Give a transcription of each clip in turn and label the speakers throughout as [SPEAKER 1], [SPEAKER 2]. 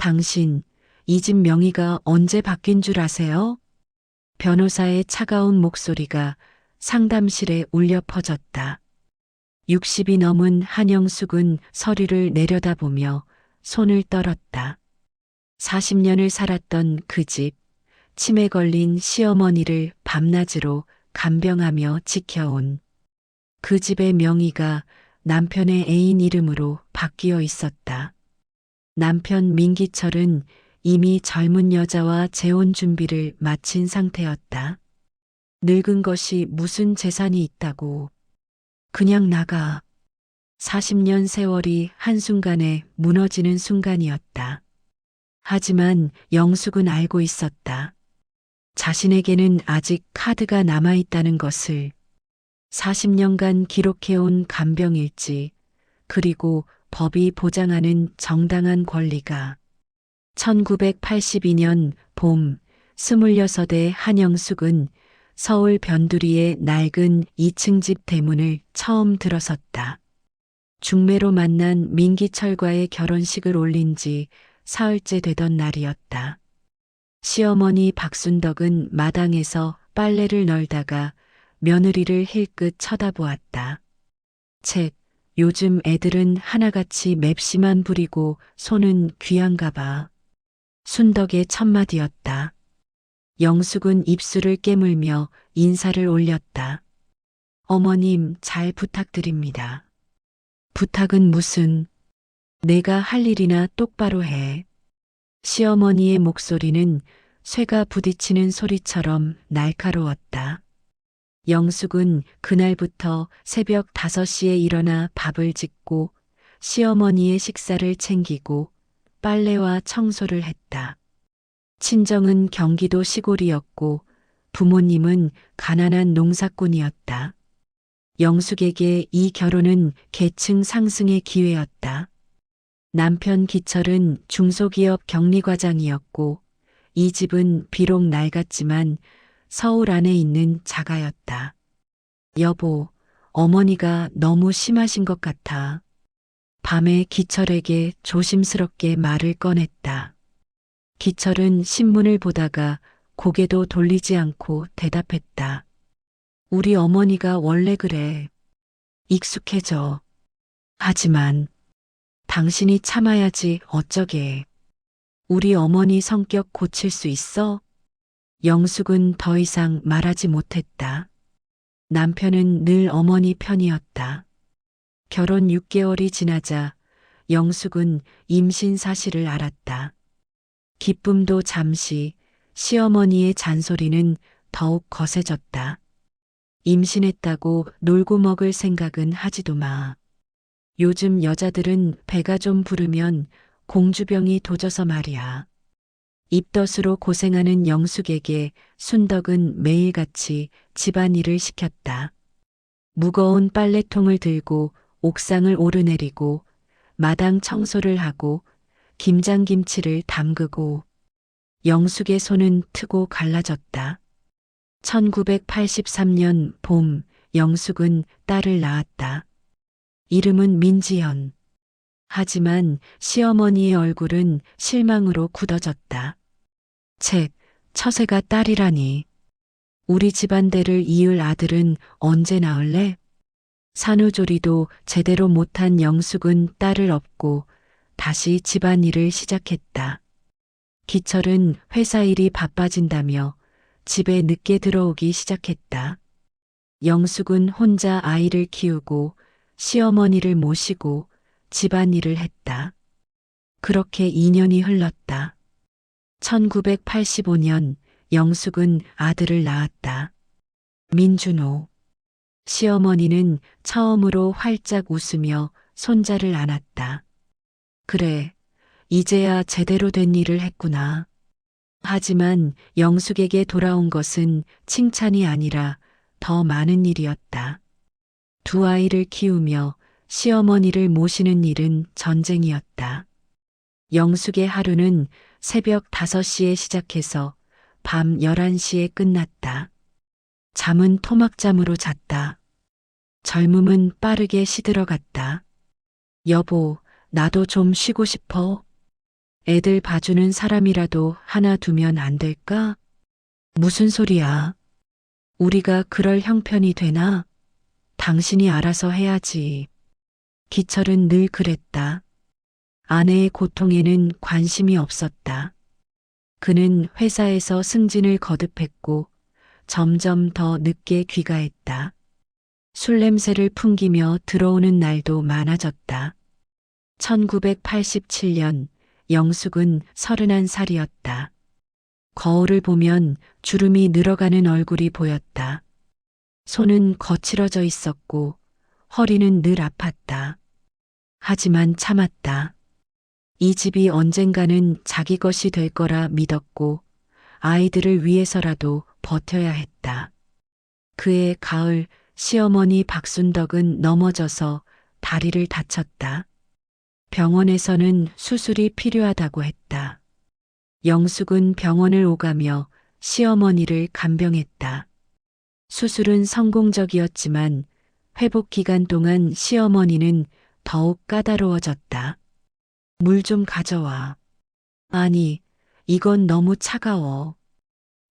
[SPEAKER 1] 당신, 이 집 명의가 언제 바뀐 줄 아세요? 변호사의 차가운 목소리가 상담실에 울려 퍼졌다. 60이 넘은 한영숙은 서류를 내려다보며 손을 떨었다. 40년을 살았던 그 집, 치매 걸린 시어머니를 밤낮으로 간병하며 지켜온 그 집의 명의가 남편의 애인 이름으로 바뀌어 있었다. 남편 민기철은 이미 젊은 여자와 재혼 준비를 마친 상태였다. 늙은 것이 무슨 재산이 있다고. 그냥 나가. 40년 세월이 한순간에 무너지는 순간이었다. 하지만 영숙은 알고 있었다. 자신에게는 아직 카드가 남아있다는 것을. 40년간 기록해온 간병일지, 그리고 법이 보장하는 정당한 권리가. 1982년 봄 26의 한영숙은 서울 변두리의 낡은 2층 집 대문을 처음 들어섰다. 중매로 만난 민기철과의 결혼식을 올린 지 사흘째 되던 날이었다. 시어머니 박순덕은 마당에서 빨래를 널다가 며느리를 힐끗 쳐다보았다. 책, 요즘 애들은 하나같이 맵시만 부리고 손은 귀한가 봐. 순덕의 첫마디였다. 영숙은 입술을 깨물며 인사를 올렸다. 어머님 잘 부탁드립니다. 부탁은 무슨? 내가 할 일이나 똑바로 해. 시어머니의 목소리는 쇠가 부딪히는 소리처럼 날카로웠다. 영숙은 그날부터 새벽 5시에 일어나 밥을 짓고 시어머니의 식사를 챙기고 빨래와 청소를 했다. 친정은 경기도 시골이었고 부모님은 가난한 농사꾼이었다. 영숙에게 이 결혼은 계층 상승의 기회였다. 남편 기철은 중소기업 격리과장이었고 이 집은 비록 낡았지만 서울 안에 있는 자가였다. 여보, 어머니가 너무 심하신 것 같아. 밤에 기철에게 조심스럽게 말을 꺼냈다. 기철은 신문을 보다가 고개도 돌리지 않고 대답했다. 우리 어머니가 원래 그래. 익숙해져. 하지만 당신이 참아야지 어쩌게. 우리 어머니 성격 고칠 수 있어? 영숙은 더 이상 말하지 못했다. 남편은 늘 어머니 편이었다. 결혼 6개월이 지나자 영숙은 임신 사실을 알았다. 기쁨도 잠시, 시어머니의 잔소리는 더욱 거세졌다. 임신했다고 놀고 먹을 생각은 하지도 마. 요즘 여자들은 배가 좀 부르면 공주병이 도져서 말이야. 입덧으로 고생하는 영숙에게 순덕은 매일같이 집안일을 시켰다. 무거운 빨래통을 들고 옥상을 오르내리고 마당 청소를 하고 김장김치를 담그고. 영숙의 손은 트고 갈라졌다. 1983년 봄 영숙은 딸을 낳았다. 이름은 민지연. 하지만 시어머니의 얼굴은 실망으로 굳어졌다. 책, 처세가 딸이라니. 우리 집안대를 이을 아들은 언제 낳을래? 산후조리도 제대로 못한 영숙은 딸을 업고 다시 집안일을 시작했다. 기철은 회사 일이 바빠진다며 집에 늦게 들어오기 시작했다. 영숙은 혼자 아이를 키우고 시어머니를 모시고 집안일을 했다. 그렇게 2년이 흘렀다. 1985년 영숙은 아들을 낳았다. 민준호. 시어머니는 처음으로 활짝 웃으며 손자를 안았다. 그래, 이제야 제대로 된 일을 했구나. 하지만 영숙에게 돌아온 것은 칭찬이 아니라 더 많은 일이었다. 두 아이를 키우며 시어머니를 모시는 일은 전쟁이었다. 영숙의 하루는 새벽 5시에 시작해서 밤 11시에 끝났다. 잠은 토막잠으로 잤다. 젊음은 빠르게 시들어갔다. 여보, 나도 좀 쉬고 싶어. 애들 봐주는 사람이라도 하나 두면 안 될까? 무슨 소리야? 우리가 그럴 형편이 되나? 당신이 알아서 해야지. 기철은 늘 그랬다. 아내의 고통에는 관심이 없었다. 그는 회사에서 승진을 거듭했고 점점 더 늦게 귀가했다. 술 냄새를 풍기며 들어오는 날도 많아졌다. 1987년 영숙은 31살이었다. 거울을 보면 주름이 늘어가는 얼굴이 보였다. 손은 거칠어져 있었고 허리는 늘 아팠다. 하지만 참았다. 이 집이 언젠가는 자기 것이 될 거라 믿었고 아이들을 위해서라도 버텨야 했다. 그해 가을 시어머니 박순덕은 넘어져서 다리를 다쳤다. 병원에서는 수술이 필요하다고 했다. 영숙은 병원을 오가며 시어머니를 간병했다. 수술은 성공적이었지만 회복 기간 동안 시어머니는 더욱 까다로워졌다. 물 좀 가져와. 아니, 이건 너무 차가워.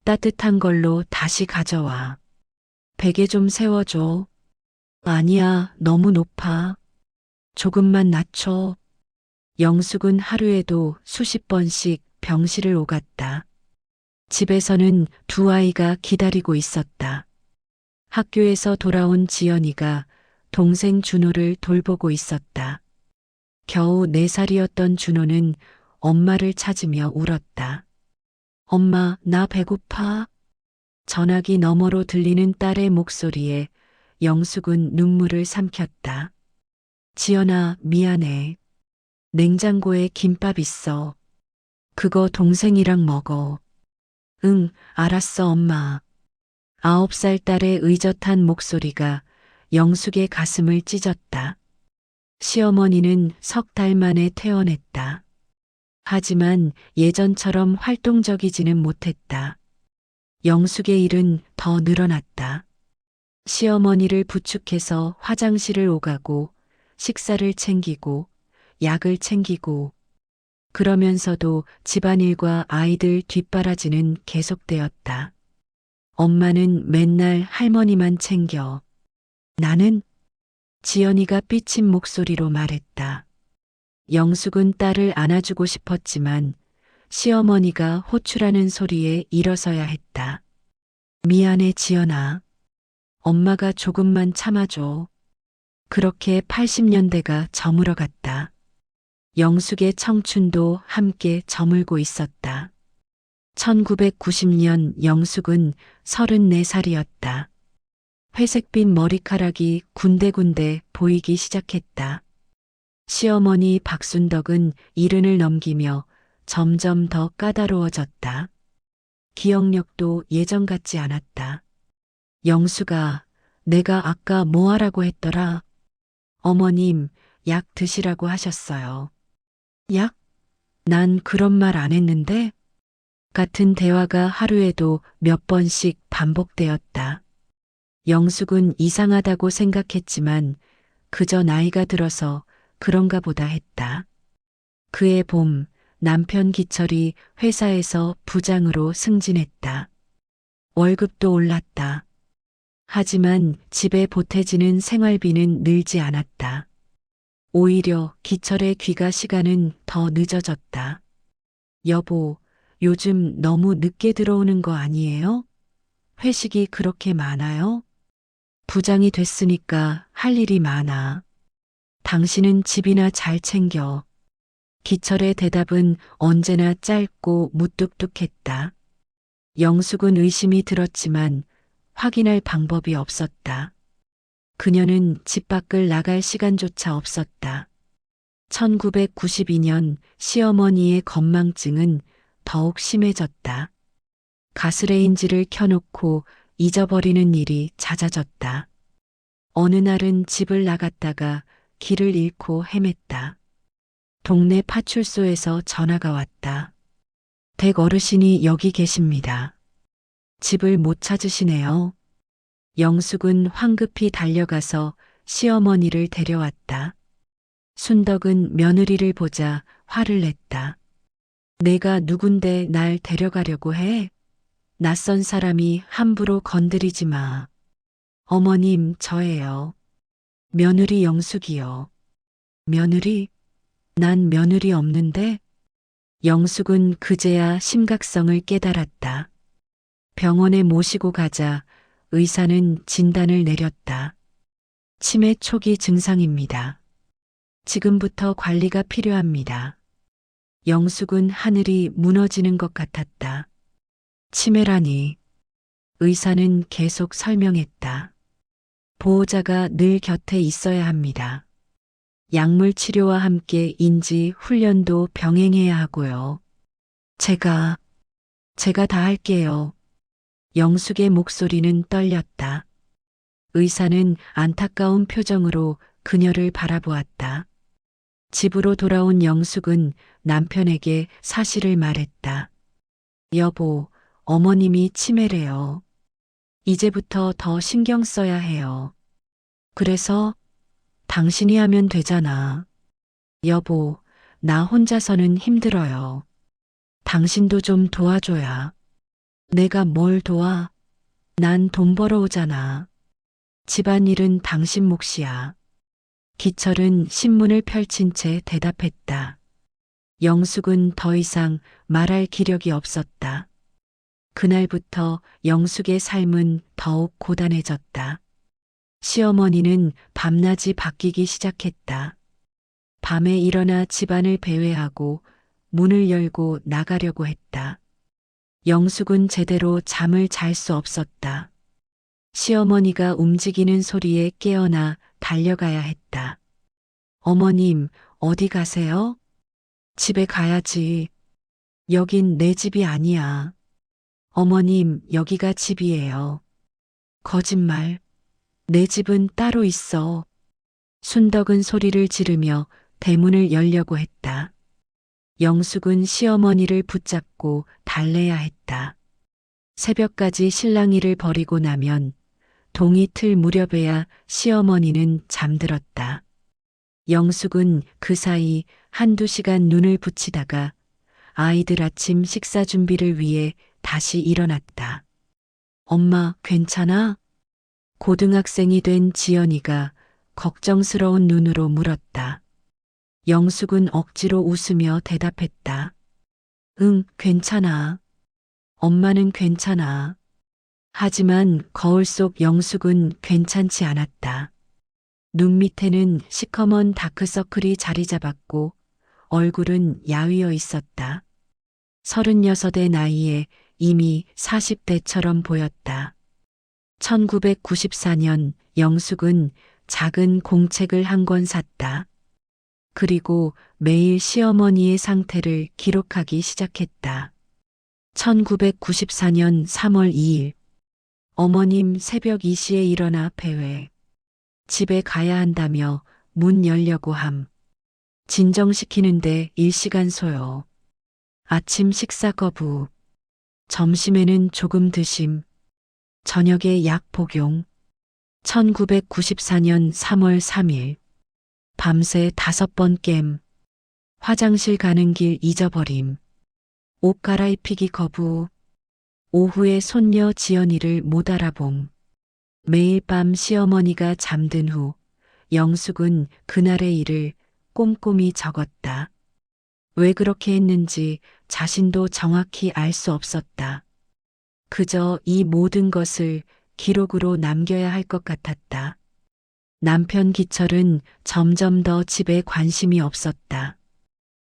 [SPEAKER 1] 따뜻한 걸로 다시 가져와. 베개 좀 세워줘. 아니야, 너무 높아. 조금만 낮춰. 영숙은 하루에도 수십 번씩 병실을 오갔다. 집에서는 두 아이가 기다리고 있었다. 학교에서 돌아온 지연이가 동생 준호를 돌보고 있었다. 겨우 4살이었던 준호는 엄마를 찾으며 울었다. 엄마, 나 배고파. 전화기 너머로 들리는 딸의 목소리에 영숙은 눈물을 삼켰다. 지연아, 미안해. 냉장고에 김밥 있어. 그거 동생이랑 먹어. 응, 알았어, 엄마. 9살 딸의 의젓한 목소리가 영숙의 가슴을 찢었다. 시어머니는 3달 만에 퇴원했다. 하지만 예전처럼 활동적이지는 못했다. 영숙의 일은 더 늘어났다. 시어머니를 부축해서 화장실을 오가고 식사를 챙기고 약을 챙기고 그러면서도 집안일과 아이들 뒷바라지는 계속되었다. 엄마는 맨날 할머니만 챙겨. 나는? 지연이가 삐친 목소리로 말했다. 영숙은 딸을 안아주고 싶었지만 시어머니가 호출하는 소리에 일어서야 했다. 미안해, 지연아. 엄마가 조금만 참아줘. 그렇게 80년대가 저물어갔다. 영숙의 청춘도 함께 저물고 있었다. 1990년 영숙은 34살이었다. 회색빛 머리카락이 군데군데 보이기 시작했다. 시어머니 박순덕은 70을 넘기며 점점 더 까다로워졌다. 기억력도 예전 같지 않았다. 영숙아, 내가 아까 뭐 하라고 했더라? 어머님, 약 드시라고 하셨어요. 약? 난 그런 말 안 했는데? 같은 대화가 하루에도 몇 번씩 반복되었다. 영숙은 이상하다고 생각했지만 그저 나이가 들어서 그런가 보다 했다. 그해 봄 남편 기철이 회사에서 부장으로 승진했다. 월급도 올랐다. 하지만 집에 보태지는 생활비는 늘지 않았다. 오히려 기철의 귀가 시간은 더 늦어졌다. 여보, 요즘 너무 늦게 들어오는 거 아니에요? 회식이 그렇게 많아요? 부장이 됐으니까 할 일이 많아. 당신은 집이나 잘 챙겨. 기철의 대답은 언제나 짧고 무뚝뚝했다. 영숙은 의심이 들었지만 확인할 방법이 없었다. 그녀는 집 밖을 나갈 시간조차 없었다. 1992년 시어머니의 건망증은 더욱 심해졌다. 가스레인지를 켜놓고 잊어버리는 일이 잦아졌다. 어느 날은 집을 나갔다가 길을 잃고 헤맸다. 동네 파출소에서 전화가 왔다. 댁 어르신이 여기 계십니다. 집을 못 찾으시네요. 영숙은 황급히 달려가서 시어머니를 데려왔다. 순덕은 며느리를 보자 화를 냈다. 내가 누군데 날 데려가려고 해? 낯선 사람이 함부로 건드리지 마. 어머님, 저예요. 며느리 영숙이요. 며느리? 난 며느리 없는데? 영숙은 그제야 심각성을 깨달았다. 병원에 모시고 가자 의사는 진단을 내렸다. 치매 초기 증상입니다. 지금부터 관리가 필요합니다. 영숙은 하늘이 무너지는 것 같았다. 치매라니. 의사는 계속 설명했다. 보호자가 늘 곁에 있어야 합니다. 약물 치료와 함께 인지 훈련도 병행해야 하고요. 제가 다 할게요. 영숙의 목소리는 떨렸다. 의사는 안타까운 표정으로 그녀를 바라보았다. 집으로 돌아온 영숙은 남편에게 사실을 말했다. 여보, 어머님이 치매래요. 이제부터 더 신경 써야 해요. 그래서 당신이 하면 되잖아. 여보, 나 혼자서는 힘들어요. 당신도 좀 도와줘야. 내가 뭘 도와? 난 돈 벌어오잖아. 집안일은 당신 몫이야. 기철은 신문을 펼친 채 대답했다. 영숙은 더 이상 말할 기력이 없었다. 그날부터 영숙의 삶은 더욱 고단해졌다. 시어머니는 밤낮이 바뀌기 시작했다. 밤에 일어나 집안을 배회하고 문을 열고 나가려고 했다. 영숙은 제대로 잠을 잘 수 없었다. 시어머니가 움직이는 소리에 깨어나 달려가야 했다. 어머님, 어디 가세요? 집에 가야지. 여긴 내 집이 아니야. 어머님, 여기가 집이에요. 거짓말. 내 집은 따로 있어. 순덕은 소리를 지르며 대문을 열려고 했다. 영숙은 시어머니를 붙잡고 달래야 했다. 새벽까지 실랑이를 벌이고 나면 동이 틀 무렵에야 시어머니는 잠들었다. 영숙은 그 사이 한두 시간 눈을 붙이다가 아이들 아침 식사 준비를 위해 다시 일어났다. 엄마, 괜찮아? 고등학생이 된 지연이가 걱정스러운 눈으로 물었다. 영숙은 억지로 웃으며 대답했다. 응, 괜찮아. 엄마는 괜찮아. 하지만 거울 속 영숙은 괜찮지 않았다. 눈 밑에는 시커먼 다크서클이 자리 잡았고 얼굴은 야위어 있었다. 36의 나이에 이미 40대처럼 보였다. 1994년 영숙은 작은 공책을 한 권 샀다. 그리고 매일 시어머니의 상태를 기록하기 시작했다. 1994년 3월 2일 어머님 새벽 2시에 일어나 배회. 집에 가야 한다며 문 열려고 함. 진정시키는데 1시간 소요. 아침 식사 거부. 점심에는 조금 드심. 저녁에 약 복용. 1994년 3월 3일. 밤새 5번 깸. 화장실 가는 길 잊어버림. 옷 갈아입히기 거부. 오후에 손녀 지연이를 못 알아봄. 매일 밤 시어머니가 잠든 후 영숙은 그날의 일을 꼼꼼히 적었다. 왜 그렇게 했는지 자신도 정확히 알 수 없었다. 그저 이 모든 것을 기록으로 남겨야 할 것 같았다. 남편 기철은 점점 더 집에 관심이 없었다.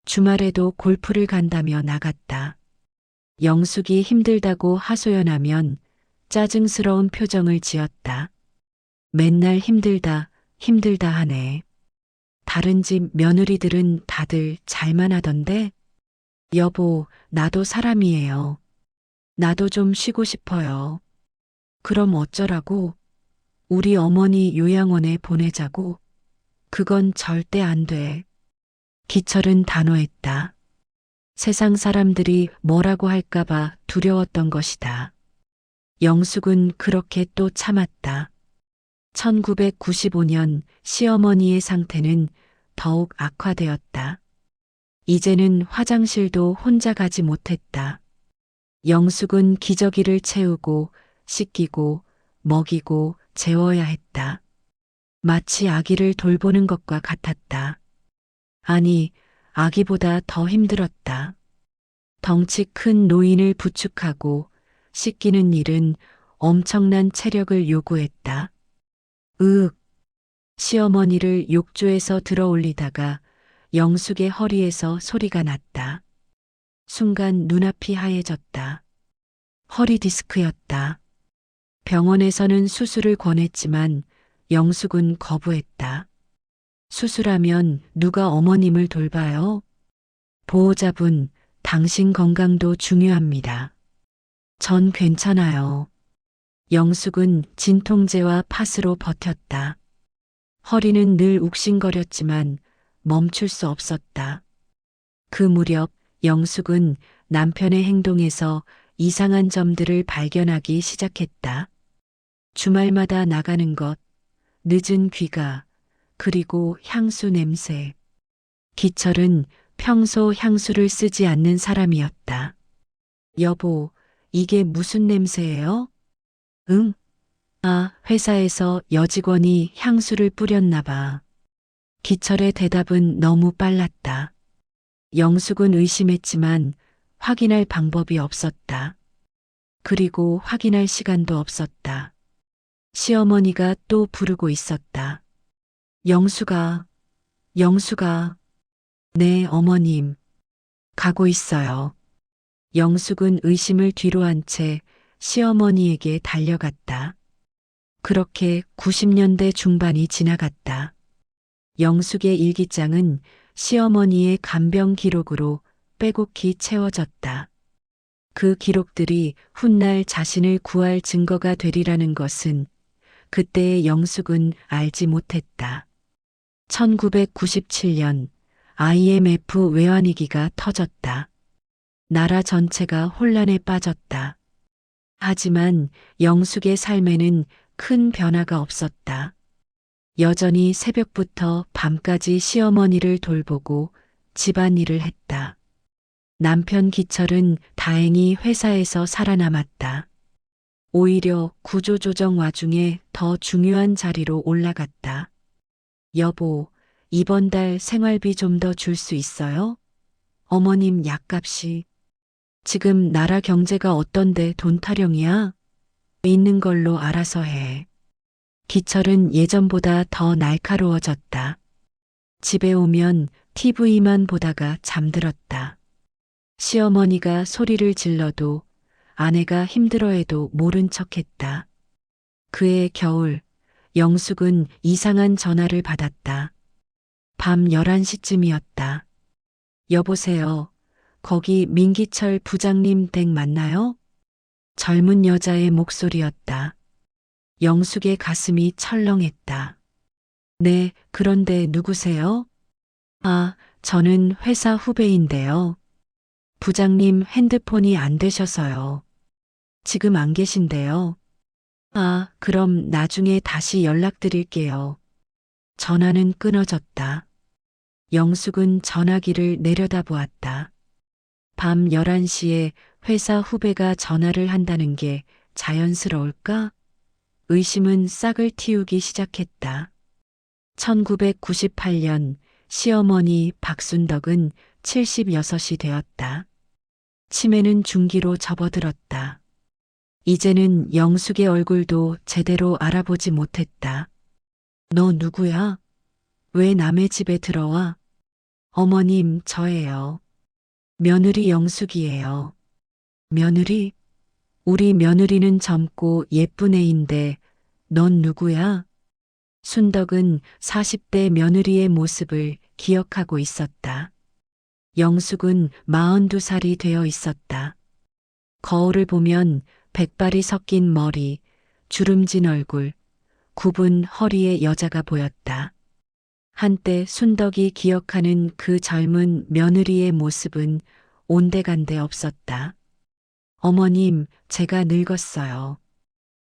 [SPEAKER 1] 주말에도 골프를 간다며 나갔다. 영숙이 힘들다고 하소연하면 짜증스러운 표정을 지었다. 맨날 힘들다, 힘들다 하네. 다른 집 며느리들은 다들 잘만 하던데? 여보, 나도 사람이에요. 나도 좀 쉬고 싶어요. 그럼 어쩌라고? 우리 어머니 요양원에 보내자고? 그건 절대 안 돼. 기철은 단호했다. 세상 사람들이 뭐라고 할까봐 두려웠던 것이다. 영숙은 그렇게 또 참았다. 1995년 시어머니의 상태는 더욱 악화되었다. 이제는 화장실도 혼자 가지 못했다. 영숙은 기저귀를 채우고 씻기고 먹이고 재워야 했다. 마치 아기를 돌보는 것과 같았다. 아니, 아기보다 더 힘들었다. 덩치 큰 노인을 부축하고 씻기는 일은 엄청난 체력을 요구했다. 으윽, 시어머니를 욕조에서 들어 올리다가 영숙의 허리에서 소리가 났다. 순간 눈앞이 하얘졌다. 허리 디스크였다. 병원에서는 수술을 권했지만 영숙은 거부했다. 수술하면 누가 어머님을 돌봐요? 보호자분, 당신 건강도 중요합니다. 전 괜찮아요. 영숙은 진통제와 팥으로 버텼다. 허리는 늘 욱신거렸지만 멈출 수 없었다. 그 무렵 영숙은 남편의 행동에서 이상한 점들을 발견하기 시작했다. 주말마다 나가는 것, 늦은 귀가, 그리고 향수 냄새. 기철은 평소 향수를 쓰지 않는 사람이었다. 여보, 이게 무슨 냄새예요? 응? 아, 회사에서 여직원이 향수를 뿌렸나 봐. 기철의 대답은 너무 빨랐다. 영숙은 의심했지만 확인할 방법이 없었다. 그리고 확인할 시간도 없었다. 시어머니가 또 부르고 있었다. 영숙아, 영숙아. 네, 어머님. 가고 있어요. 영숙은 의심을 뒤로 한 채 시어머니에게 달려갔다. 그렇게 90년대 중반이 지나갔다. 영숙의 일기장은 시어머니의 간병 기록으로 빼곡히 채워졌다. 그 기록들이 훗날 자신을 구할 증거가 되리라는 것은 그때의 영숙은 알지 못했다. 1997년 IMF 외환위기가 터졌다. 나라 전체가 혼란에 빠졌다. 하지만 영숙의 삶에는 큰 변화가 없었다. 여전히 새벽부터 밤까지 시어머니를 돌보고 집안일을 했다. 남편 기철은 다행히 회사에서 살아남았다. 오히려 구조조정 와중에 더 중요한 자리로 올라갔다. 여보, 이번 달 생활비 좀 더 줄 수 있어요? 어머님 약값이. 지금 나라 경제가 어떤데 돈 타령이야? 있는 걸로 알아서 해. 기철은 예전보다 더 날카로워졌다. 집에 오면 TV만 보다가 잠들었다. 시어머니가 소리를 질러도 아내가 힘들어해도 모른 척했다. 그해 겨울, 영숙은 이상한 전화를 받았다. 밤 11시쯤이었다. 여보세요. 거기 민기철 부장님 댁 맞나요? 젊은 여자의 목소리였다. 영숙의 가슴이 철렁했다. 네, 그런데 누구세요? 아, 저는 회사 후배인데요. 부장님 핸드폰이 안 되셔서요. 지금 안 계신데요. 아, 그럼 나중에 다시 연락드릴게요. 전화는 끊어졌다. 영숙은 전화기를 내려다보았다. 밤 11시에 회사 후배가 전화를 한다는 게 자연스러울까? 의심은 싹을 틔우기 시작했다. 1998년 시어머니 박순덕은 76이 되었다. 치매는 중기로 접어들었다. 이제는 영숙의 얼굴도 제대로 알아보지 못했다. 너 누구야? 왜 남의 집에 들어와? 어머님, 저예요. 며느리 영숙이에요. 며느리? 우리 며느리는 젊고 예쁜 애인데 넌 누구야? 순덕은 40대 며느리의 모습을 기억하고 있었다. 영숙은 42살이 되어 있었다. 거울을 보면 백발이 섞인 머리, 주름진 얼굴, 굽은 허리의 여자가 보였다. 한때 순덕이 기억하는 그 젊은 며느리의 모습은 온데간데 없었다. 어머님, 제가 늙었어요.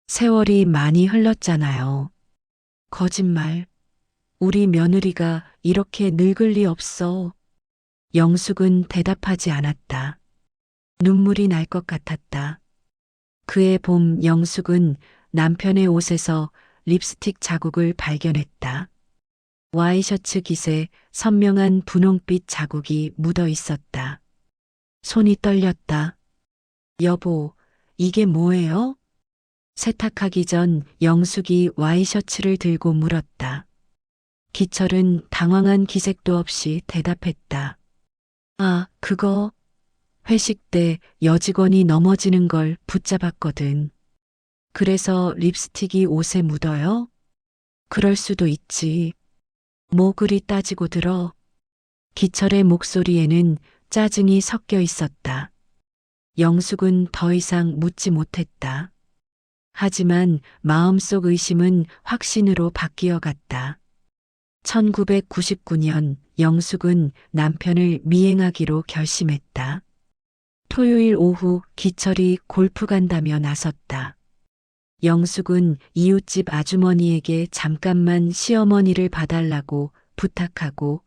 [SPEAKER 1] 세월이 많이 흘렀잖아요. 거짓말. 우리 며느리가 이렇게 늙을 리 없어. 영숙은 대답하지 않았다. 눈물이 날 것 같았다. 그해 봄 영숙은 남편의 옷에서 립스틱 자국을 발견했다. 와이셔츠 깃에 선명한 분홍빛 자국이 묻어 있었다. 손이 떨렸다. 여보, 이게 뭐예요? 세탁하기 전 영숙이 와이셔츠를 들고 물었다. 기철은 당황한 기색도 없이 대답했다. 아, 그거 회식 때 여직원이 넘어지는 걸 붙잡았거든. 그래서 립스틱이 옷에 묻어요? 그럴 수도 있지. 뭐 그리 따지고 들어. 기철의 목소리에는 짜증이 섞여 있었다. 영숙은 더 이상 묻지 못했다. 하지만 마음속 의심은 확신으로 바뀌어 갔다. 1999년 영숙은 남편을 미행하기로 결심했다. 토요일 오후 기철이 골프 간다며 나섰다. 영숙은 이웃집 아주머니에게 잠깐만 시어머니를 봐달라고 부탁하고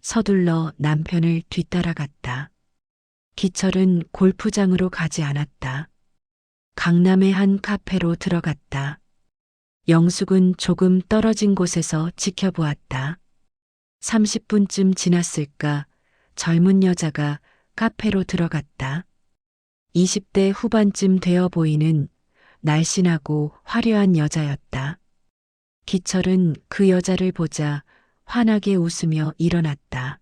[SPEAKER 1] 서둘러 남편을 뒤따라갔다. 기철은 골프장으로 가지 않았다. 강남의 한 카페로 들어갔다. 영숙은 조금 떨어진 곳에서 지켜보았다. 30분쯤 지났을까 젊은 여자가 카페로 들어갔다. 20대 후반쯤 되어 보이는 날씬하고 화려한 여자였다. 기철은 그 여자를 보자 환하게 웃으며 일어났다.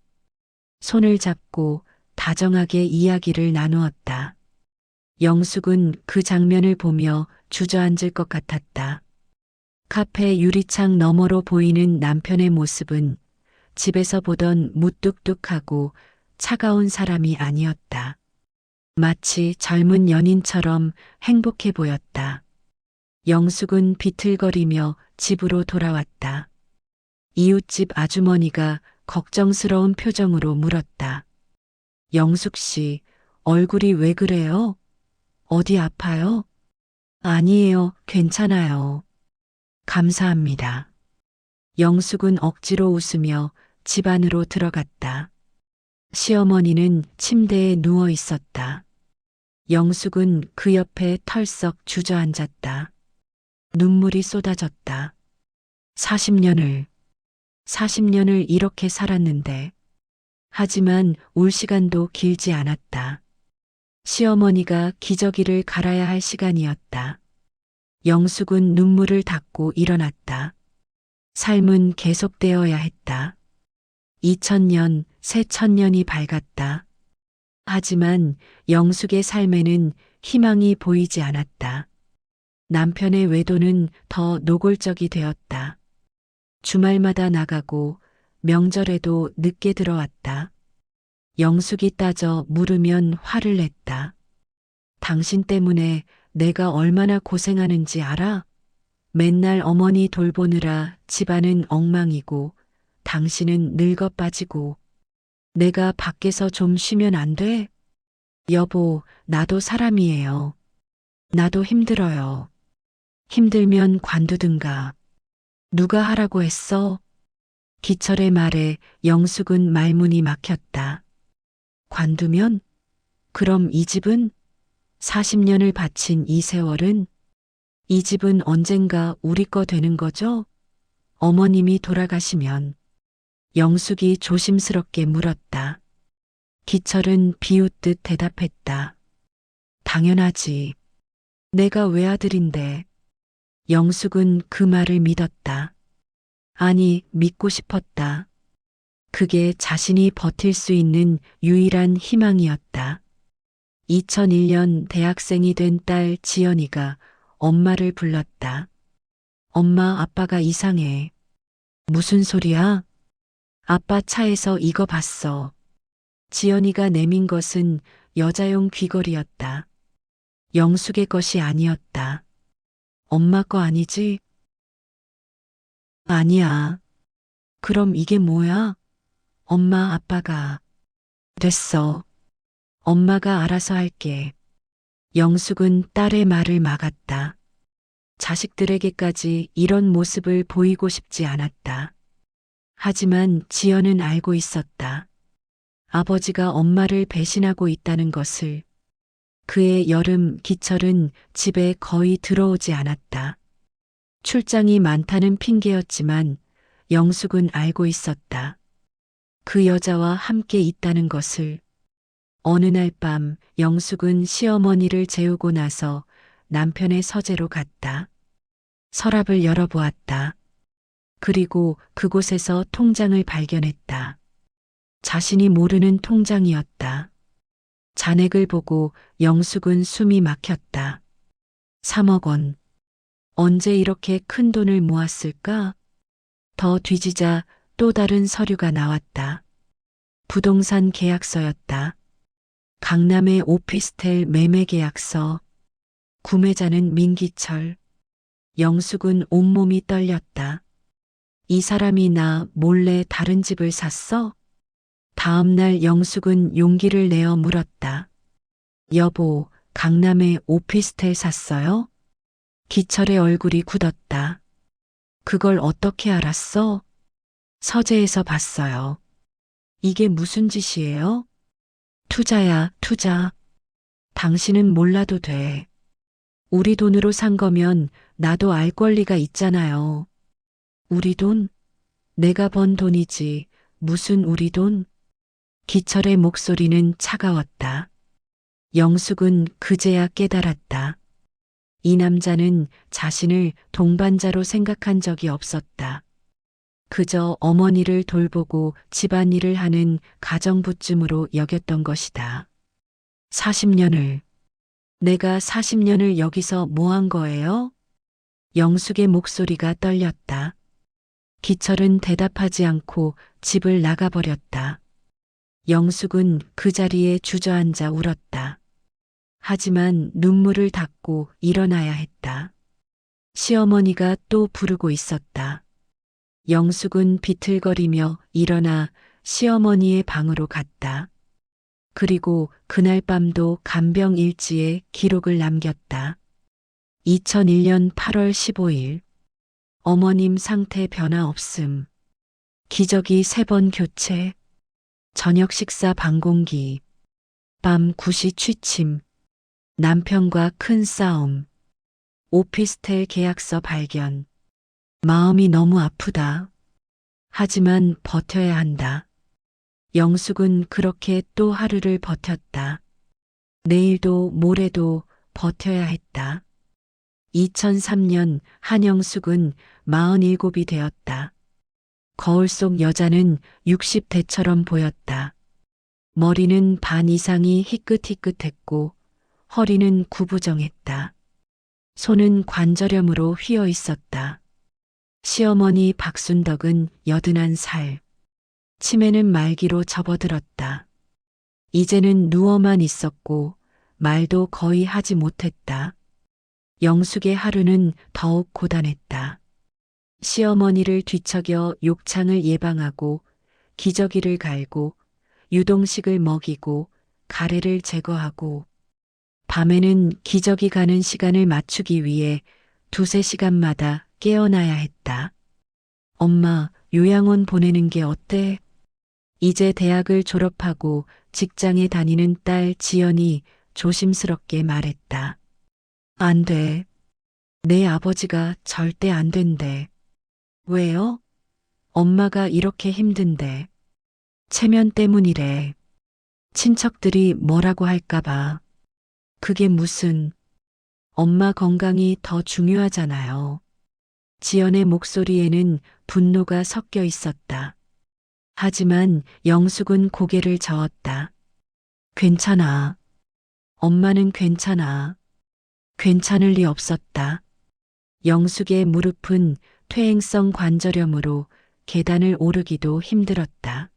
[SPEAKER 1] 손을 잡고 다정하게 이야기를 나누었다. 영숙은 그 장면을 보며 주저앉을 것 같았다. 카페 유리창 너머로 보이는 남편의 모습은 집에서 보던 무뚝뚝하고 차가운 사람이 아니었다. 마치 젊은 연인처럼 행복해 보였다. 영숙은 비틀거리며 집으로 돌아왔다. 이웃집 아주머니가 걱정스러운 표정으로 물었다. 영숙 씨, 얼굴이 왜 그래요? 어디 아파요? 아니에요, 괜찮아요. 감사합니다. 영숙은 억지로 웃으며 집 안으로 들어갔다. 시어머니는 침대에 누워 있었다. 영숙은 그 옆에 털썩 주저앉았다. 눈물이 쏟아졌다. 40년을 이렇게 살았는데. 하지만 울 시간도 길지 않았다. 시어머니가 기저귀를 갈아야 할 시간이었다. 영숙은 눈물을 닦고 일어났다. 삶은 계속되어야 했다. 2000년, 새 천년이 밝았다. 하지만 영숙의 삶에는 희망이 보이지 않았다. 남편의 외도는 더 노골적이 되었다. 주말마다 나가고 명절에도 늦게 들어왔다. 영숙이 따져 물으면 화를 냈다. 당신 때문에 내가 얼마나 고생하는지 알아? 맨날 어머니 돌보느라 집안은 엉망이고 당신은 늙어 빠지고 내가 밖에서 좀 쉬면 안 돼? 여보, 나도 사람이에요. 나도 힘들어요. 힘들면 관두든가. 누가 하라고 했어? 기철의 말에 영숙은 말문이 막혔다. 관두면? 그럼 이 집은? 40년을 바친 이 세월은? 이 집은 언젠가 우리 거 되는 거죠? 어머님이 돌아가시면. 영숙이 조심스럽게 물었다. 기철은 비웃듯 대답했다. 당연하지. 내가 외아들인데. 영숙은 그 말을 믿었다. 아니, 믿고 싶었다. 그게 자신이 버틸 수 있는 유일한 희망이었다. 2001년 대학생이 된 딸 지연이가 엄마를 불렀다. 엄마, 아빠가 이상해. 무슨 소리야? 아빠 차에서 이거 봤어. 지연이가 내민 것은 여자용 귀걸이였다. 영숙의 것이 아니었다. 엄마 거 아니지? 아니야. 그럼 이게 뭐야? 엄마, 아빠가. 됐어. 엄마가 알아서 할게. 영숙은 딸의 말을 막았다. 자식들에게까지 이런 모습을 보이고 싶지 않았다. 하지만 지연은 알고 있었다. 아버지가 엄마를 배신하고 있다는 것을. 그해 여름 기철은 집에 거의 들어오지 않았다. 출장이 많다는 핑계였지만 영숙은 알고 있었다. 그 여자와 함께 있다는 것을. 어느 날 밤 영숙은 시어머니를 재우고 나서 남편의 서재로 갔다. 서랍을 열어보았다. 그리고 그곳에서 통장을 발견했다. 자신이 모르는 통장이었다. 잔액을 보고 영숙은 숨이 막혔다. 3억 원. 언제 이렇게 큰 돈을 모았을까? 더 뒤지자 또 다른 서류가 나왔다. 부동산 계약서였다. 강남의 오피스텔 매매 계약서. 구매자는 민기철. 영숙은 온몸이 떨렸다. 이 사람이 나 몰래 다른 집을 샀어? 다음 날 영숙은 용기를 내어 물었다. 여보, 강남에 오피스텔 샀어요? 기철의 얼굴이 굳었다. 그걸 어떻게 알았어? 서재에서 봤어요. 이게 무슨 짓이에요? 투자야, 투자. 당신은 몰라도 돼. 우리 돈으로 산 거면 나도 알 권리가 있잖아요. 우리 돈? 내가 번 돈이지. 무슨 우리 돈? 기철의 목소리는 차가웠다. 영숙은 그제야 깨달았다. 이 남자는 자신을 동반자로 생각한 적이 없었다. 그저 어머니를 돌보고 집안일을 하는 가정부쯤으로 여겼던 것이다. 40년을. 내가 40년을 여기서 뭐 한 거예요? 영숙의 목소리가 떨렸다. 기철은 대답하지 않고 집을 나가버렸다. 영숙은 그 자리에 주저앉아 울었다. 하지만 눈물을 닦고 일어나야 했다. 시어머니가 또 부르고 있었다. 영숙은 비틀거리며 일어나 시어머니의 방으로 갔다. 그리고 그날 밤도 간병일지에 기록을 남겼다. 2001년 8월 15일. 어머님 상태 변화 없음. 기저귀 3번 교체. 저녁 식사 방공기. 밤 9시 취침. 남편과 큰 싸움. 오피스텔 계약서 발견. 마음이 너무 아프다. 하지만 버텨야 한다. 영숙은 그렇게 또 하루를 버텼다. 내일도 모레도 버텨야 했다. 2003년 한영숙은 47이 되었다. 거울 속 여자는 60대처럼 보였다. 머리는 반 이상이 희끗희끗했고 허리는 구부정했다. 손은 관절염으로 휘어 있었다. 시어머니 박순덕은 81살. 치매는 말기로 접어들었다. 이제는 누워만 있었고 말도 거의 하지 못했다. 영숙의 하루는 더욱 고단했다. 시어머니를 뒤척여 욕창을 예방하고 기저귀를 갈고 유동식을 먹이고 가래를 제거하고 밤에는 기저귀 가는 시간을 맞추기 위해 2~3시간마다 깨어나야 했다. 엄마, 요양원 보내는 게 어때? 이제 대학을 졸업하고 직장에 다니는 딸 지연이 조심스럽게 말했다. 안 돼. 내 아버지가 절대 안 된대. 왜요? 엄마가 이렇게 힘든데. 체면 때문이래. 친척들이 뭐라고 할까봐. 그게 무슨. 엄마 건강이 더 중요하잖아요. 지연의 목소리에는 분노가 섞여 있었다. 하지만 영숙은 고개를 저었다. 괜찮아. 엄마는 괜찮아. 괜찮을 리 없었다. 영숙의 무릎은 퇴행성 관절염으로 계단을 오르기도 힘들었다.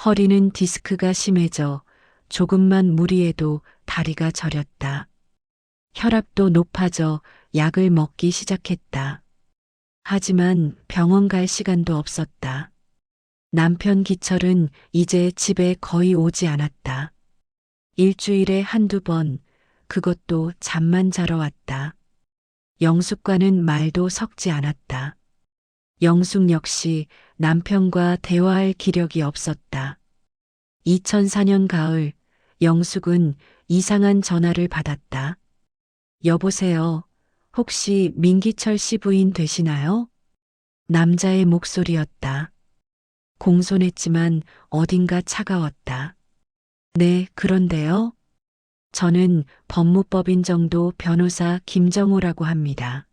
[SPEAKER 1] 허리는 디스크가 심해져 조금만 무리해도 다리가 저렸다. 혈압도 높아져 약을 먹기 시작했다. 하지만 병원 갈 시간도 없었다. 남편 기철은 이제 집에 거의 오지 않았다. 일주일에 1~2번, 그것도 잠만 자러 왔다. 영숙과는 말도 섞지 않았다. 영숙 역시 남편과 대화할 기력이 없었다. 2004년 가을, 영숙은 이상한 전화를 받았다. 여보세요. 혹시 민기철 씨 부인 되시나요? 남자의 목소리였다. 공손했지만 어딘가 차가웠다. 네, 그런데요. 저는 법무법인 정도 변호사 김정호라고 합니다.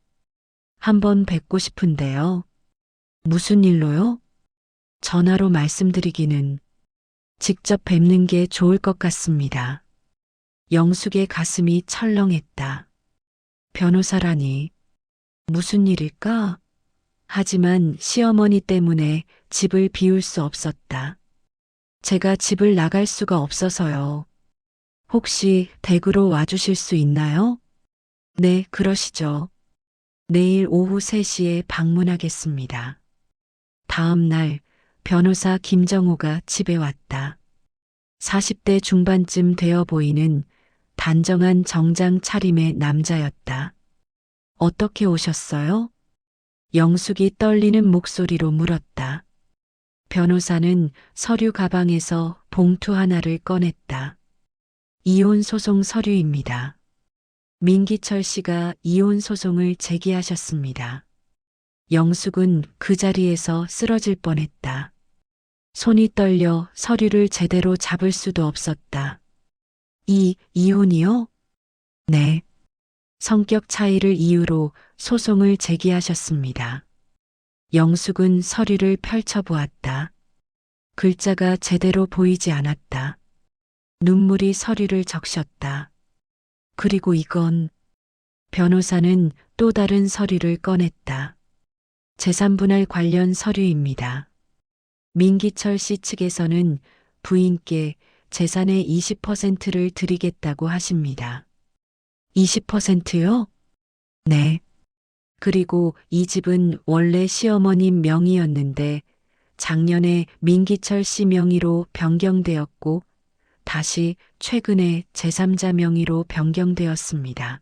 [SPEAKER 1] 한번 뵙고 싶은데요. 무슨 일로요? 전화로 말씀드리기는 직접 뵙는 게 좋을 것 같습니다. 영숙의 가슴이 철렁했다. 변호사라니 무슨 일일까? 하지만 시어머니 때문에 집을 비울 수 없었다. 제가 집을 나갈 수가 없어서요. 혹시 댁으로 와주실 수 있나요? 네, 그러시죠. 내일 오후 3시에 방문하겠습니다. 다음 날 변호사 김정호가 집에 왔다. 40대 중반쯤 되어 보이는 단정한 정장 차림의 남자였다. 어떻게 오셨어요? 영숙이 떨리는 목소리로 물었다. 변호사는 서류 가방에서 봉투 하나를 꺼냈다. 이혼 소송 서류입니다. 민기철 씨가 이혼 소송을 제기하셨습니다. 영숙은 그 자리에서 쓰러질 뻔했다. 손이 떨려 서류를 제대로 잡을 수도 없었다. 이혼이요? 네. 성격 차이를 이유로 소송을 제기하셨습니다. 영숙은 서류를 펼쳐보았다. 글자가 제대로 보이지 않았다. 눈물이 서류를 적셨다. 그리고 이건 변호사는 또 다른 서류를 꺼냈다. 재산분할 관련 서류입니다. 민기철 씨 측에서는 부인께 재산의 20%를 드리겠다고 하십니다. 20%요? 네. 그리고 이 집은 원래 시어머님 명의였는데 작년에 민기철 씨 명의로 변경되었고 다시 최근에 제3자 명의로 변경되었습니다.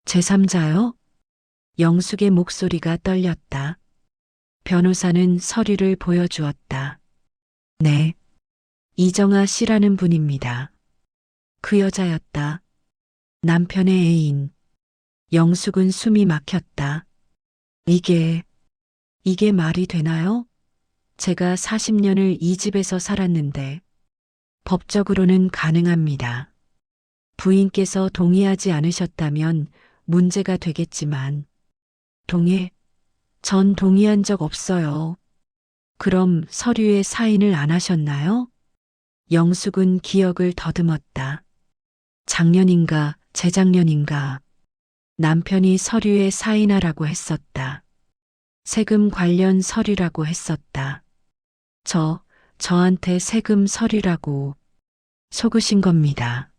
[SPEAKER 1] 제3자요? 영숙의 목소리가 떨렸다. 변호사는 서류를 보여주었다. 네. 이정아 씨라는 분입니다. 그 여자였다. 남편의 애인. 영숙은 숨이 막혔다. 이게 말이 되나요? 제가 40년을 이 집에서 살았는데 법적으로는 가능합니다. 부인께서 동의하지 않으셨다면 문제가 되겠지만 전 동의한 적 없어요. 그럼 서류에 사인을 안 하셨나요? 영숙은 기억을 더듬었다. 작년인가 재작년인가 남편이 서류에 사인하라고 했었다. 세금 관련 서류라고 했었다. 저한테 세금 서류라고 속으신 겁니다.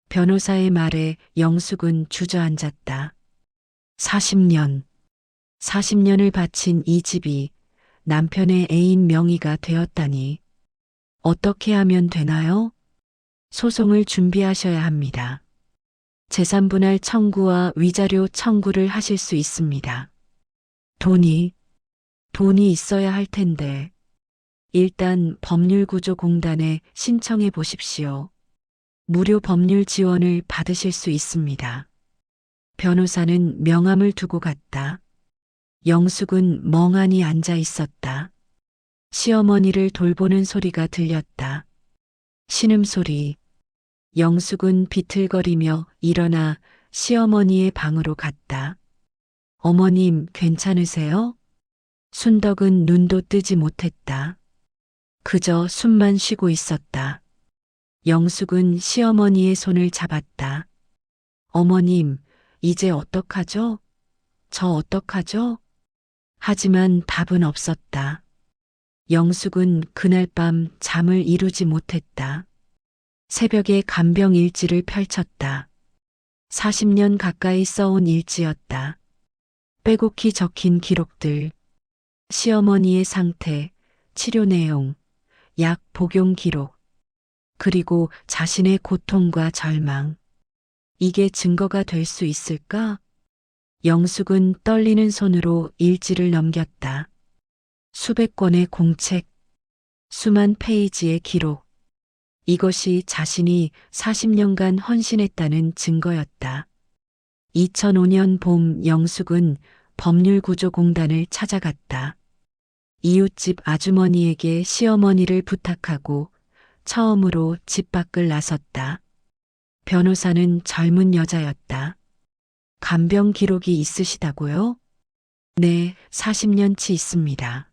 [SPEAKER 1] 변호사의 말에 영숙은 주저앉았다. 40년을 바친 이 집이 남편의 애인 명의가 되었다니. 어떻게 하면 되나요? 소송을 준비하셔야 합니다. 재산분할 청구와 위자료 청구를 하실 수 있습니다. 돈이 있어야 할 텐데. 일단 법률구조공단에 신청해 보십시오. 무료 법률 지원을 받으실 수 있습니다. 변호사는 명함을 두고 갔다. 영숙은 멍하니 앉아 있었다. 시어머니를 돌보는 소리가 들렸다. 신음소리. 영숙은 비틀거리며 일어나 시어머니의 방으로 갔다. 어머님, 괜찮으세요? 순덕은 눈도 뜨지 못했다. 그저 숨만 쉬고 있었다. 영숙은 시어머니의 손을 잡았다. 어머님, 이제 어떡하죠? 저 어떡하죠? 하지만 답은 없었다. 영숙은 그날 밤 잠을 이루지 못했다. 새벽에 간병 일지를 펼쳤다. 40년 가까이 써온 일지였다. 빼곡히 적힌 기록들, 시어머니의 상태, 치료 내용, 약 복용 기록, 그리고 자신의 고통과 절망. 이게 증거가 될 수 있을까? 영숙은 떨리는 손으로 일지를 넘겼다. 수백 권의 공책, 수만 페이지의 기록, 이것이 자신이 40년간 헌신했다는 증거였다. 2005년 봄 영숙은 법률구조공단을 찾아갔다. 이웃집 아주머니에게 시어머니를 부탁하고 처음으로 집 밖을 나섰다. 변호사는 젊은 여자였다. 간병 기록이 있으시다고요? 네, 40년치 있습니다.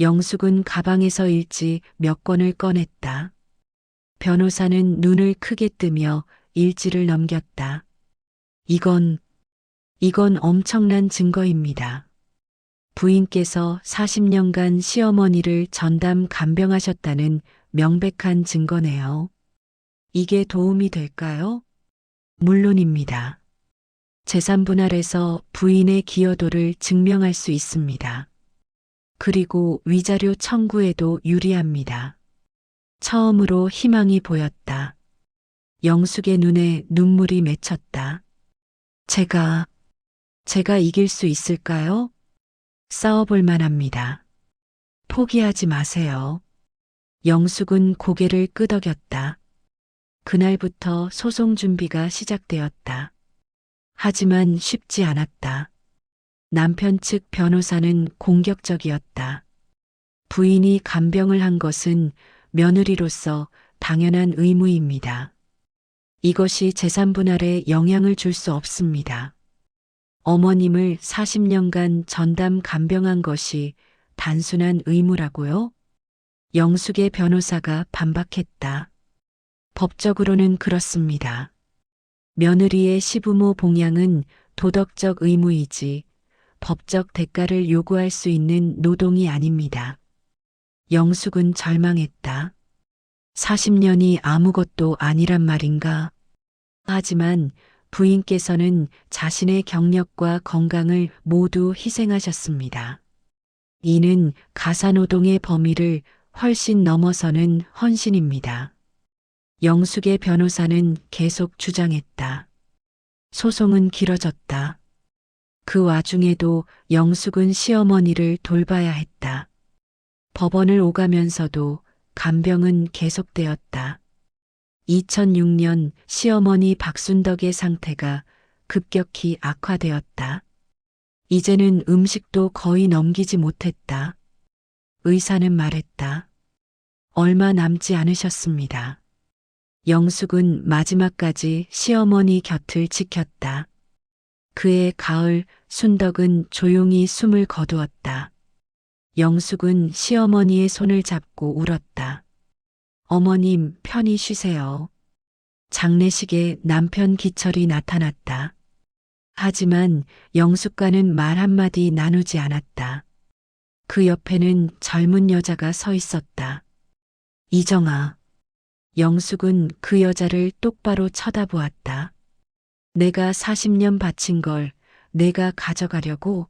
[SPEAKER 1] 영숙은 가방에서 일지 몇 권을 꺼냈다. 변호사는 눈을 크게 뜨며 일지를 넘겼다. 이건 엄청난 증거입니다. 부인께서 40년간 시어머니를 전담 간병하셨다는 명백한 증거네요. 이게 도움이 될까요? 물론입니다. 재산 분할에서 부인의 기여도를 증명할 수 있습니다. 그리고 위자료 청구에도 유리합니다. 처음으로 희망이 보였다. 영숙의 눈에 눈물이 맺혔다. 제가 이길 수 있을까요? 싸워볼 만합니다. 포기하지 마세요. 영숙은 고개를 끄덕였다. 그날부터 소송 준비가 시작되었다. 하지만 쉽지 않았다. 남편 측 변호사는 공격적이었다. 부인이 간병을 한 것은 며느리로서 당연한 의무입니다. 이것이 재산 분할에 영향을 줄 수 없습니다. 어머님을 40년간 전담 간병한 것이 단순한 의무라고요? 영숙의 변호사가 반박했다. 법적으로는 그렇습니다. 며느리의 시부모 봉양은 도덕적 의무이지 법적 대가를 요구할 수 있는 노동이 아닙니다. 영숙은 절망했다. 40년이 아무것도 아니란 말인가? 하지만 부인께서는 자신의 경력과 건강을 모두 희생하셨습니다. 이는 가사노동의 범위를 훨씬 넘어서는 헌신입니다. 영숙의 변호사는 계속 주장했다. 소송은 길어졌다. 그 와중에도 영숙은 시어머니를 돌봐야 했다. 법원을 오가면서도 간병은 계속되었다. 2006년 시어머니 박순덕의 상태가 급격히 악화되었다. 이제는 음식도 거의 넘기지 못했다. 의사는 말했다. 얼마 남지 않으셨습니다. 영숙은 마지막까지 시어머니 곁을 지켰다. 그해 가을 순덕은 조용히 숨을 거두었다. 영숙은 시어머니의 손을 잡고 울었다. 어머님, 편히 쉬세요. 장례식에 남편 기철이 나타났다. 하지만 영숙과는 말 한마디 나누지 않았다. 그 옆에는 젊은 여자가 서 있었다. 이정아. 영숙은 그 여자를 똑바로 쳐다보았다. 내가 40년 바친 걸 내가 가져가려고?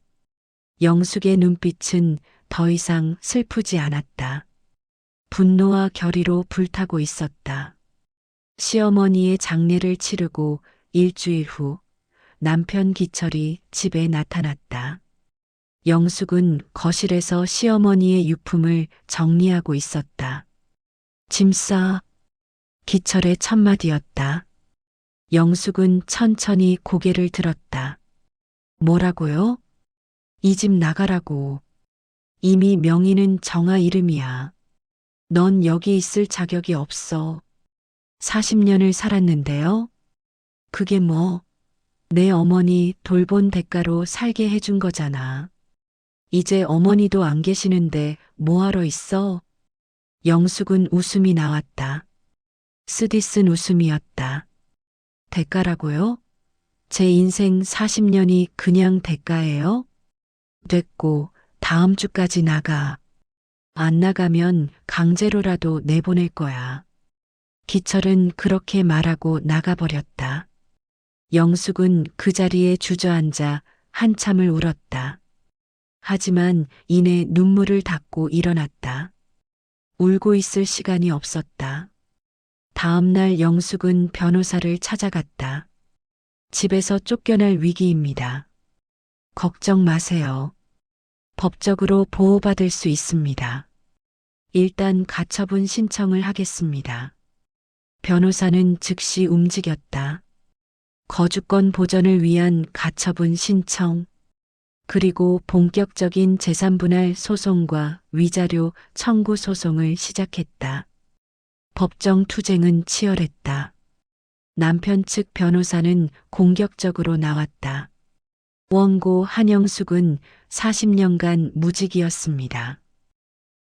[SPEAKER 1] 영숙의 눈빛은 더 이상 슬프지 않았다. 분노와 결의로 불타고 있었다. 시어머니의 장례를 치르고 일주일 후 남편 기철이 집에 나타났다. 영숙은 거실에서 시어머니의 유품을 정리하고 있었다. 짐 싸. 기철의 첫마디였다. 영숙은 천천히 고개를 들었다. 뭐라고요? 이 집 나가라고. 이미 명의는 정아 이름이야. 넌 여기 있을 자격이 없어. 40년을 살았는데요. 그게 뭐, 내 어머니 돌본 대가로 살게 해준 거잖아. 이제 어머니도 안 계시는데 뭐하러 있어? 영숙은 웃음이 나왔다. 쓰디쓴 웃음이었다. 대가라고요? 제 인생 40년이 그냥 대가예요? 됐고, 다음 주까지 나가. 안 나가면 강제로라도 내보낼 거야. 기철은 그렇게 말하고 나가버렸다. 영숙은 그 자리에 주저앉아 한참을 울었다. 하지만 이내 눈물을 닦고 일어났다. 울고 있을 시간이 없었다. 다음 날 영숙은 변호사를 찾아갔다. 집에서 쫓겨날 위기입니다. 걱정 마세요. 법적으로 보호받을 수 있습니다. 일단 가처분 신청을 하겠습니다. 변호사는 즉시 움직였다. 거주권 보전을 위한 가처분 신청, 그리고 본격적인 재산분할 소송과 위자료 청구 소송을 시작했다. 법정 투쟁은 치열했다. 남편 측 변호사는 공격적으로 나왔다. 원고 한영숙은 40년간 무직이었습니다.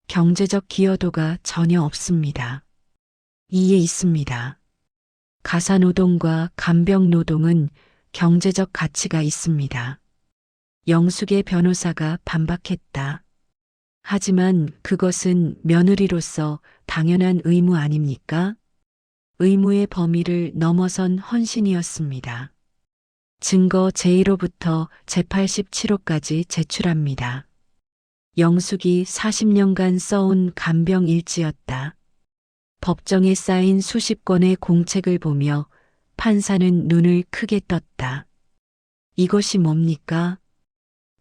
[SPEAKER 1] 경제적 기여도가 전혀 없습니다. 이에 있습니다. 가사노동과 간병노동은 경제적 가치가 있습니다. 영숙의 변호사가 반박했다. 하지만 그것은 며느리로서 당연한 의무 아닙니까? 의무의 범위를 넘어선 헌신이었습니다. 증거 제1호부터 제87호까지 제출합니다. 영숙이 40년간 써온 간병 일지였다. 법정에 쌓인 수십 권의 공책을 보며 판사는 눈을 크게 떴다. 이것이 뭡니까?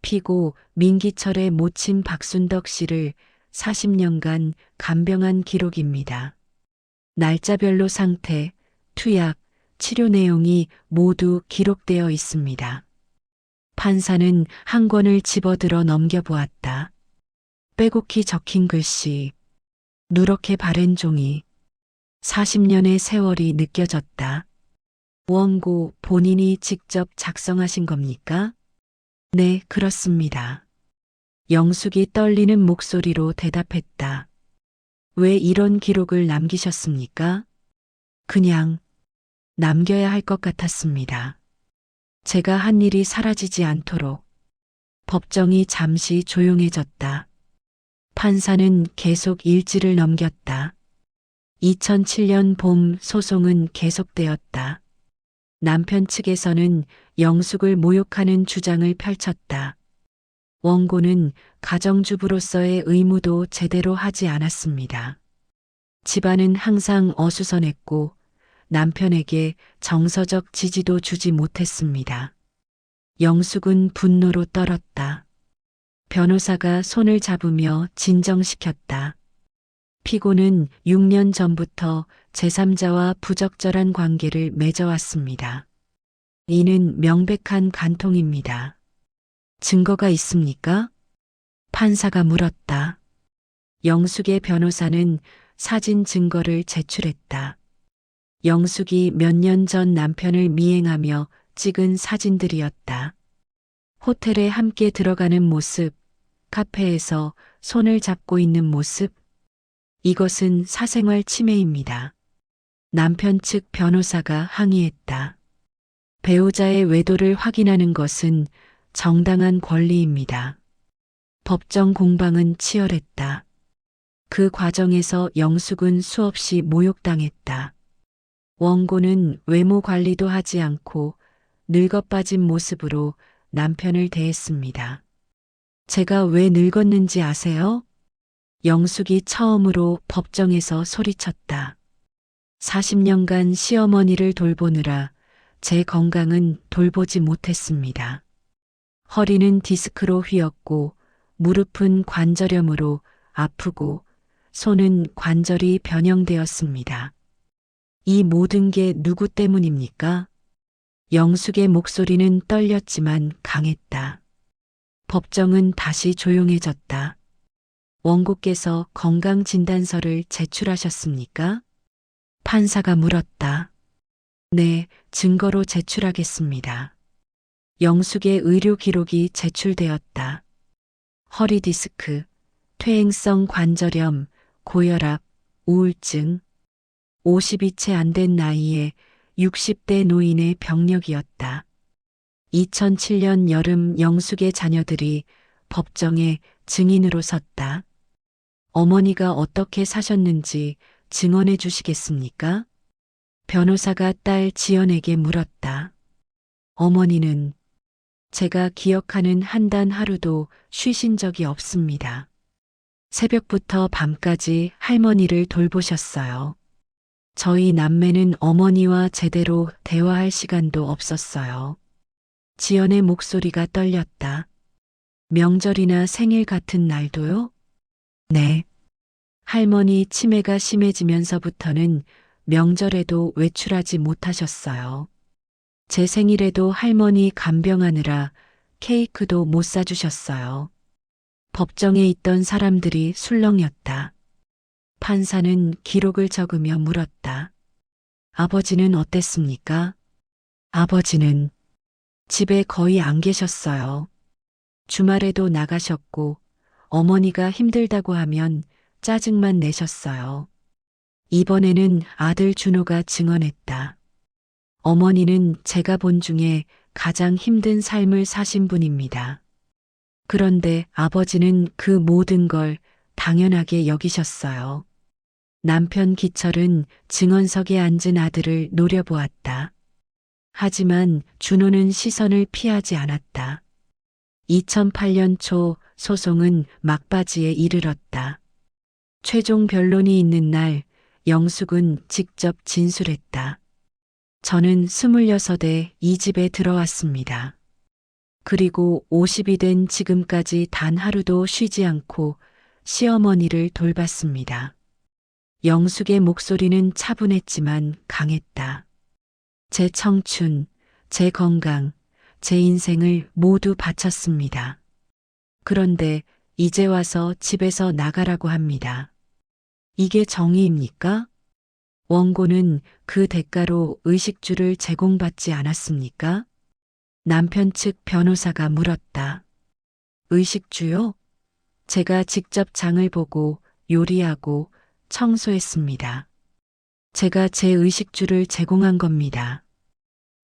[SPEAKER 1] 피고 민기철의 모친 박순덕 씨를 40년간 간병한 기록입니다. 날짜별로 상태, 투약, 치료 내용이 모두 기록되어 있습니다. 판사는 한 권을 집어들어 넘겨보았다. 빼곡히 적힌 글씨, 누렇게 바랜 종이, 40년의 세월이 느껴졌다. 원고 본인이 직접 작성하신 겁니까? 네, 그렇습니다. 영숙이 떨리는 목소리로 대답했다. 왜 이런 기록을 남기셨습니까? 그냥 남겨야 할 것 같았습니다. 제가 한 일이 사라지지 않도록. 법정이 잠시 조용해졌다. 판사는 계속 일지를 넘겼다. 2007년 봄 소송은 계속되었다. 남편 측에서는 영숙을 모욕하는 주장을 펼쳤다. 원고는 가정주부로서의 의무도 제대로 하지 않았습니다. 집안은 항상 어수선했고 남편에게 정서적 지지도 주지 못했습니다. 영숙은 분노로 떨었다. 변호사가 손을 잡으며 진정시켰다. 피고는 6년 전부터 제3자와 부적절한 관계를 맺어왔습니다. 이는 명백한 간통입니다. 증거가 있습니까? 판사가 물었다. 영숙의 변호사는 사진 증거를 제출했다. 영숙이 몇 년 전 남편을 미행하며 찍은 사진들이었다. 호텔에 함께 들어가는 모습, 카페에서 손을 잡고 있는 모습. 이것은 사생활 침해입니다. 남편 측 변호사가 항의했다. 배우자의 외도를 확인하는 것은 정당한 권리입니다. 법정 공방은 치열했다. 그 과정에서 영숙은 수없이 모욕당했다. 원고는 외모 관리도 하지 않고 늙어빠진 모습으로 남편을 대했습니다. 제가 왜 늙었는지 아세요? 영숙이 처음으로 법정에서 소리쳤다. 40년간 시어머니를 돌보느라 제 건강은 돌보지 못했습니다. 허리는 디스크로 휘었고 무릎은 관절염으로 아프고 손은 관절이 변형되었습니다. 이 모든 게 누구 때문입니까? 영숙의 목소리는 떨렸지만 강했다. 법정은 다시 조용해졌다. 원고께서 건강진단서를 제출하셨습니까? 판사가 물었다. 네, 증거로 제출하겠습니다. 영숙의 의료 기록이 제출되었다. 허리 디스크, 퇴행성 관절염, 고혈압, 우울증, 50이 채 안 된 나이에 60대 노인의 병력이었다. 2007년 여름 영숙의 자녀들이 법정에 증인으로 섰다. 어머니가 어떻게 사셨는지 증언해 주시겠습니까? 변호사가 딸 지연에게 물었다. 어머니는 제가 기억하는 한 단 하루도 쉬신 적이 없습니다. 새벽부터 밤까지 할머니를 돌보셨어요. 저희 남매는 어머니와 제대로 대화할 시간도 없었어요. 지연의 목소리가 떨렸다. 명절이나 생일 같은 날도요? 네. 할머니 치매가 심해지면서부터는 명절에도 외출하지 못하셨어요. 제 생일에도 할머니 간병하느라 케이크도 못 사주셨어요. 법정에 있던 사람들이 술렁였다. 판사는 기록을 적으며 물었다. 아버지는 어땠습니까? 아버지는 집에 거의 안 계셨어요. 주말에도 나가셨고 어머니가 힘들다고 하면 짜증만 내셨어요. 이번에는 아들 준호가 증언했다. 어머니는 제가 본 중에 가장 힘든 삶을 사신 분입니다. 그런데 아버지는 그 모든 걸 당연하게 여기셨어요. 남편 기철은 증언석에 앉은 아들을 노려보았다. 하지만 준호는 시선을 피하지 않았다. 2008년 초 소송은 막바지에 이르렀다. 최종 변론이 있는 날 영숙은 직접 진술했다. 저는 26에 이 집에 들어왔습니다. 그리고 50이 된 지금까지 단 하루도 쉬지 않고 시어머니를 돌봤습니다. 영숙의 목소리는 차분했지만 강했다. 제 청춘, 제 건강, 제 인생을 모두 바쳤습니다. 그런데 이제 와서 집에서 나가라고 합니다. 이게 정의입니까? 원고는 그 대가로 의식주를 제공받지 않았습니까? 남편 측 변호사가 물었다. 의식주요? 제가 직접 장을 보고 요리하고 청소했습니다. 제가 제 의식주를 제공한 겁니다.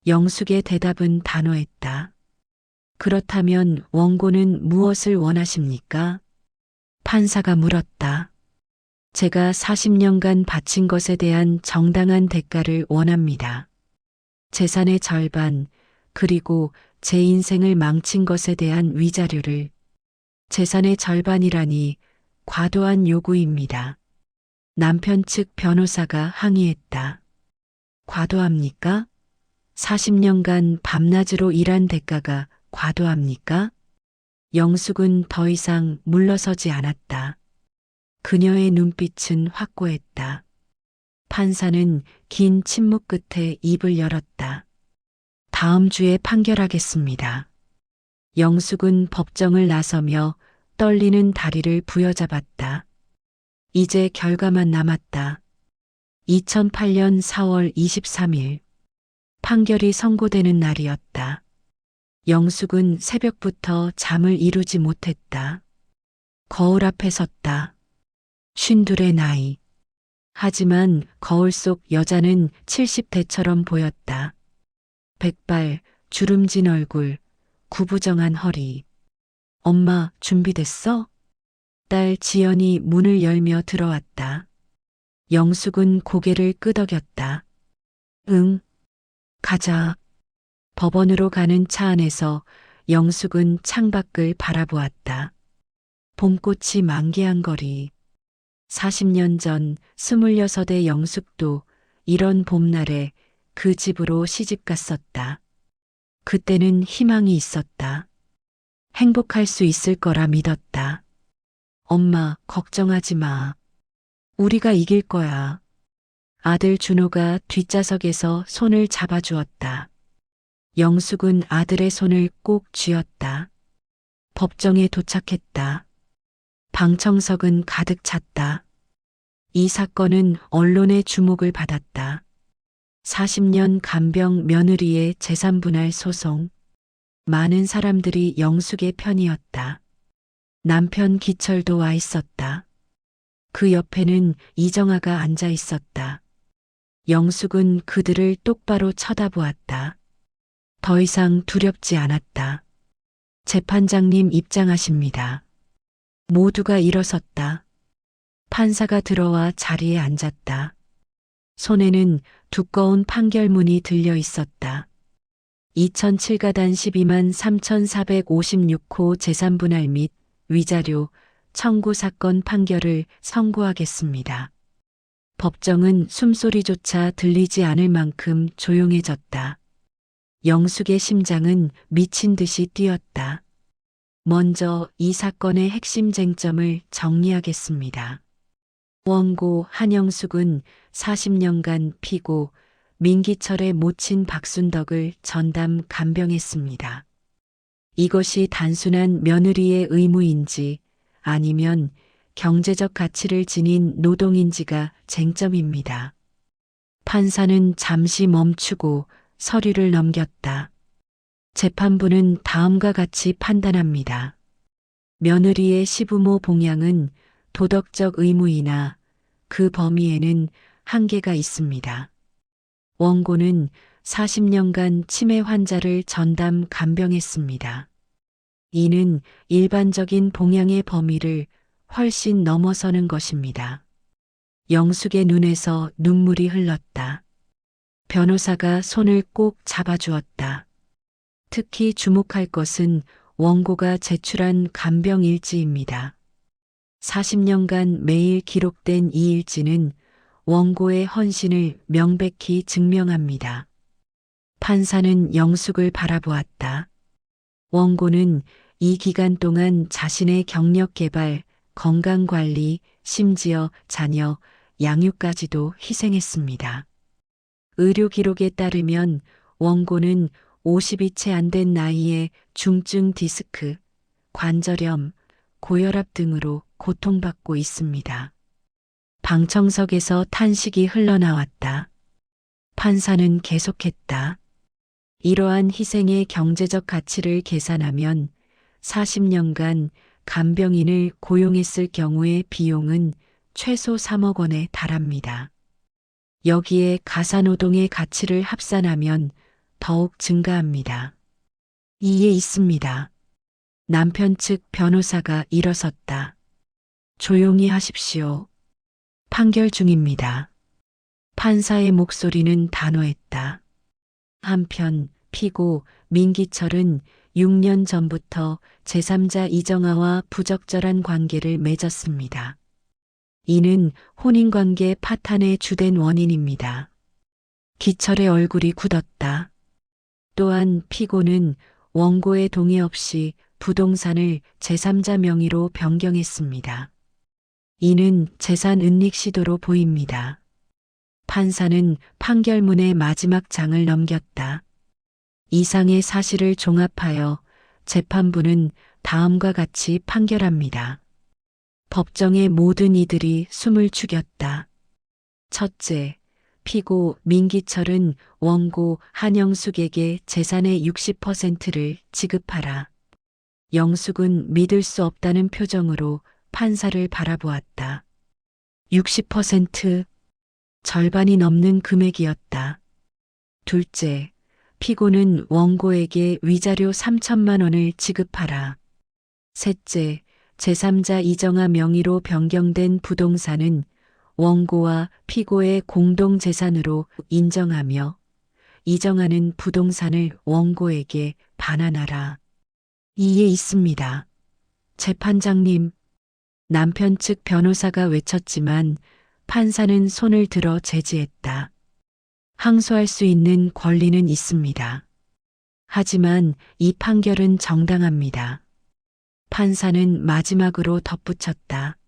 [SPEAKER 1] 영숙의 대답은 단호했다. 그렇다면 원고는 무엇을 원하십니까? 판사가 물었다. 제가 40년간 바친 것에 대한 정당한 대가를 원합니다. 재산의 절반, 그리고 제 인생을 망친 것에 대한 위자료를. 재산의 절반이라니 과도한 요구입니다. 남편 측 변호사가 항의했다. 과도합니까? 40년간 밤낮으로 일한 대가가 과도합니까? 영숙은 더 이상 물러서지 않았다. 그녀의 눈빛은 확고했다. 판사는 긴 침묵 끝에 입을 열었다. 다음 주에 판결하겠습니다. 영숙은 법정을 나서며 떨리는 다리를 부여잡았다. 이제 결과만 남았다. 2008년 4월 23일. 판결이 선고되는 날이었다. 영숙은 새벽부터 잠을 이루지 못했다. 거울 앞에 섰다. 52의 나이. 하지만 거울 속 여자는 70대처럼 보였다. 백발, 주름진 얼굴, 구부정한 허리. 엄마, 준비됐어? 딸 지연이 문을 열며 들어왔다. 영숙은 고개를 끄덕였다. 응, 가자. 법원으로 가는 차 안에서 영숙은 창밖을 바라보았다. 봄꽃이 만개한 거리. 40년 전 26의 영숙도 이런 봄날에 그 집으로 시집갔었다. 그때는 희망이 있었다. 행복할 수 있을 거라 믿었다. 엄마, 걱정하지 마. 우리가 이길 거야. 아들 준호가 뒷좌석에서 손을 잡아주었다. 영숙은 아들의 손을 꼭 쥐었다. 법정에 도착했다. 방청석은 가득 찼다. 이 사건은 언론의 주목을 받았다. 40년 간병 며느리의 재산분할 소송. 많은 사람들이 영숙의 편이었다. 남편 기철도 와 있었다. 그 옆에는 이정아가 앉아 있었다. 영숙은 그들을 똑바로 쳐다보았다. 더 이상 두렵지 않았다. 재판장님 입장하십니다. 모두가 일어섰다. 판사가 들어와 자리에 앉았다. 손에는 두꺼운 판결문이 들려 있었다. 2007가단 12만 3,456호 재산분할 및 위자료 청구 사건 판결을 선고하겠습니다. 법정은 숨소리조차 들리지 않을 만큼 조용해졌다. 영숙의 심장은 미친 듯이 뛰었다. 먼저 이 사건의 핵심 쟁점을 정리하겠습니다. 원고 한영숙은 40년간 피고 민기철의 모친 박순덕을 전담 간병했습니다. 이것이 단순한 며느리의 의무인지 아니면 경제적 가치를 지닌 노동인지가 쟁점입니다. 판사는 잠시 멈추고 서류를 넘겼다. 재판부는 다음과 같이 판단합니다. 며느리의 시부모 봉양은 도덕적 의무이나 그 범위에는 한계가 있습니다. 원고는 40년간 치매 환자를 전담 간병했습니다. 이는 일반적인 봉양의 범위를 훨씬 넘어서는 것입니다. 영숙의 눈에서 눈물이 흘렀다. 변호사가 손을 꼭 잡아주었다. 특히 주목할 것은 원고가 제출한 간병 일지입니다. 40년간 매일 기록된 이 일지는 원고의 헌신을 명백히 증명합니다. 판사는 영숙을 바라보았다. 원고는 이 기간 동안 자신의 경력 개발, 건강관리, 심지어 자녀, 양육까지도 희생했습니다. 의료 기록에 따르면 원고는 50이 채 안 된 나이에 중증 디스크, 관절염, 고혈압 등으로 고통받고 있습니다. 방청석에서 탄식이 흘러나왔다. 판사는 계속했다. 이러한 희생의 경제적 가치를 계산하면 40년간 간병인을 고용했을 경우의 비용은 최소 3억 원에 달합니다. 여기에 가사노동의 가치를 합산하면 더욱 증가합니다. 이에 있습니다. 남편 측 변호사가 일어섰다. 조용히 하십시오. 판결 중입니다. 판사의 목소리는 단호했다. 한편 피고 민기철은 6년 전부터 제3자 이정아와 부적절한 관계를 맺었습니다. 이는 혼인관계 파탄의 주된 원인입니다. 기철의 얼굴이 굳었다. 또한 피고는 원고의 동의 없이 부동산을 제3자 명의로 변경했습니다. 이는 재산 은닉 시도로 보입니다. 판사는 판결문의 마지막 장을 넘겼다. 이상의 사실을 종합하여 재판부는 다음과 같이 판결합니다. 법정의 모든 이들이 숨을 죽였다. 첫째, 피고 민기철은 원고 한영숙에게 재산의 60%를 지급하라. 영숙은 믿을 수 없다는 표정으로 판사를 바라보았다. 60%, 절반이 넘는 금액이었다. 둘째, 피고는 원고에게 위자료 3천만 원을 지급하라. 셋째, 제3자 이정아 명의로 변경된 부동산은 원고와 피고의 공동재산으로 인정하며 이정아는 부동산을 원고에게 반환하라. 이에 있습니다. 재판장님, 남편 측 변호사가 외쳤지만 판사는 손을 들어 제지했다. 항소할 수 있는 권리는 있습니다. 하지만 이 판결은 정당합니다. 판사는 마지막으로 덧붙였다.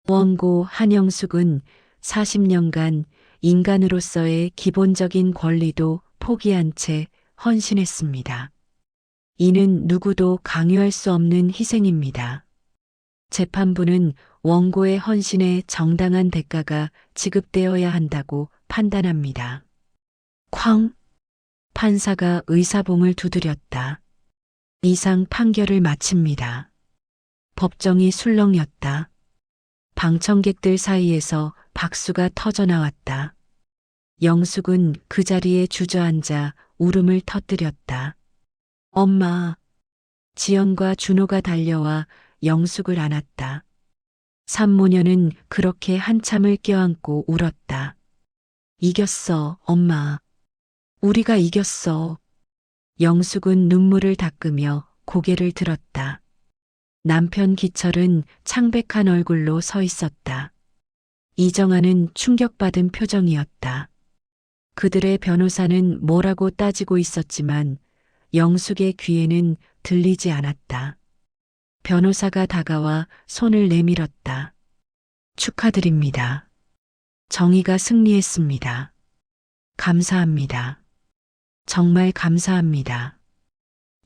[SPEAKER 1] 원고 한영숙은 40년간 인간으로서의 기본적인 권리도 포기한 채 헌신했습니다. 이는 누구도 강요할 수 없는 희생입니다. 재판부는 원고의 헌신에 정당한 대가가 지급되어야 한다고 판단합니다. 쾅! 판사가 의사봉을 두드렸다. 이상 판결을 마칩니다. 법정이 술렁였다. 방청객들 사이에서 박수가 터져나왔다. 영숙은 그 자리에 주저앉아 울음을 터뜨렸다. 엄마! 지연과 준호가 달려와 영숙을 안았다. 산모녀는 그렇게 한참을 껴안고 울었다. 이겼어, 엄마. 우리가 이겼어. 영숙은 눈물을 닦으며 고개를 들었다. 남편 기철은 창백한 얼굴로 서 있었다. 이정아는 충격받은 표정이었다. 그들의 변호사는 뭐라고 따지고 있었지만 영숙의 귀에는 들리지 않았다. 변호사가 다가와 손을 내밀었다. 축하드립니다. 정의가 승리했습니다. 감사합니다. 정말 감사합니다.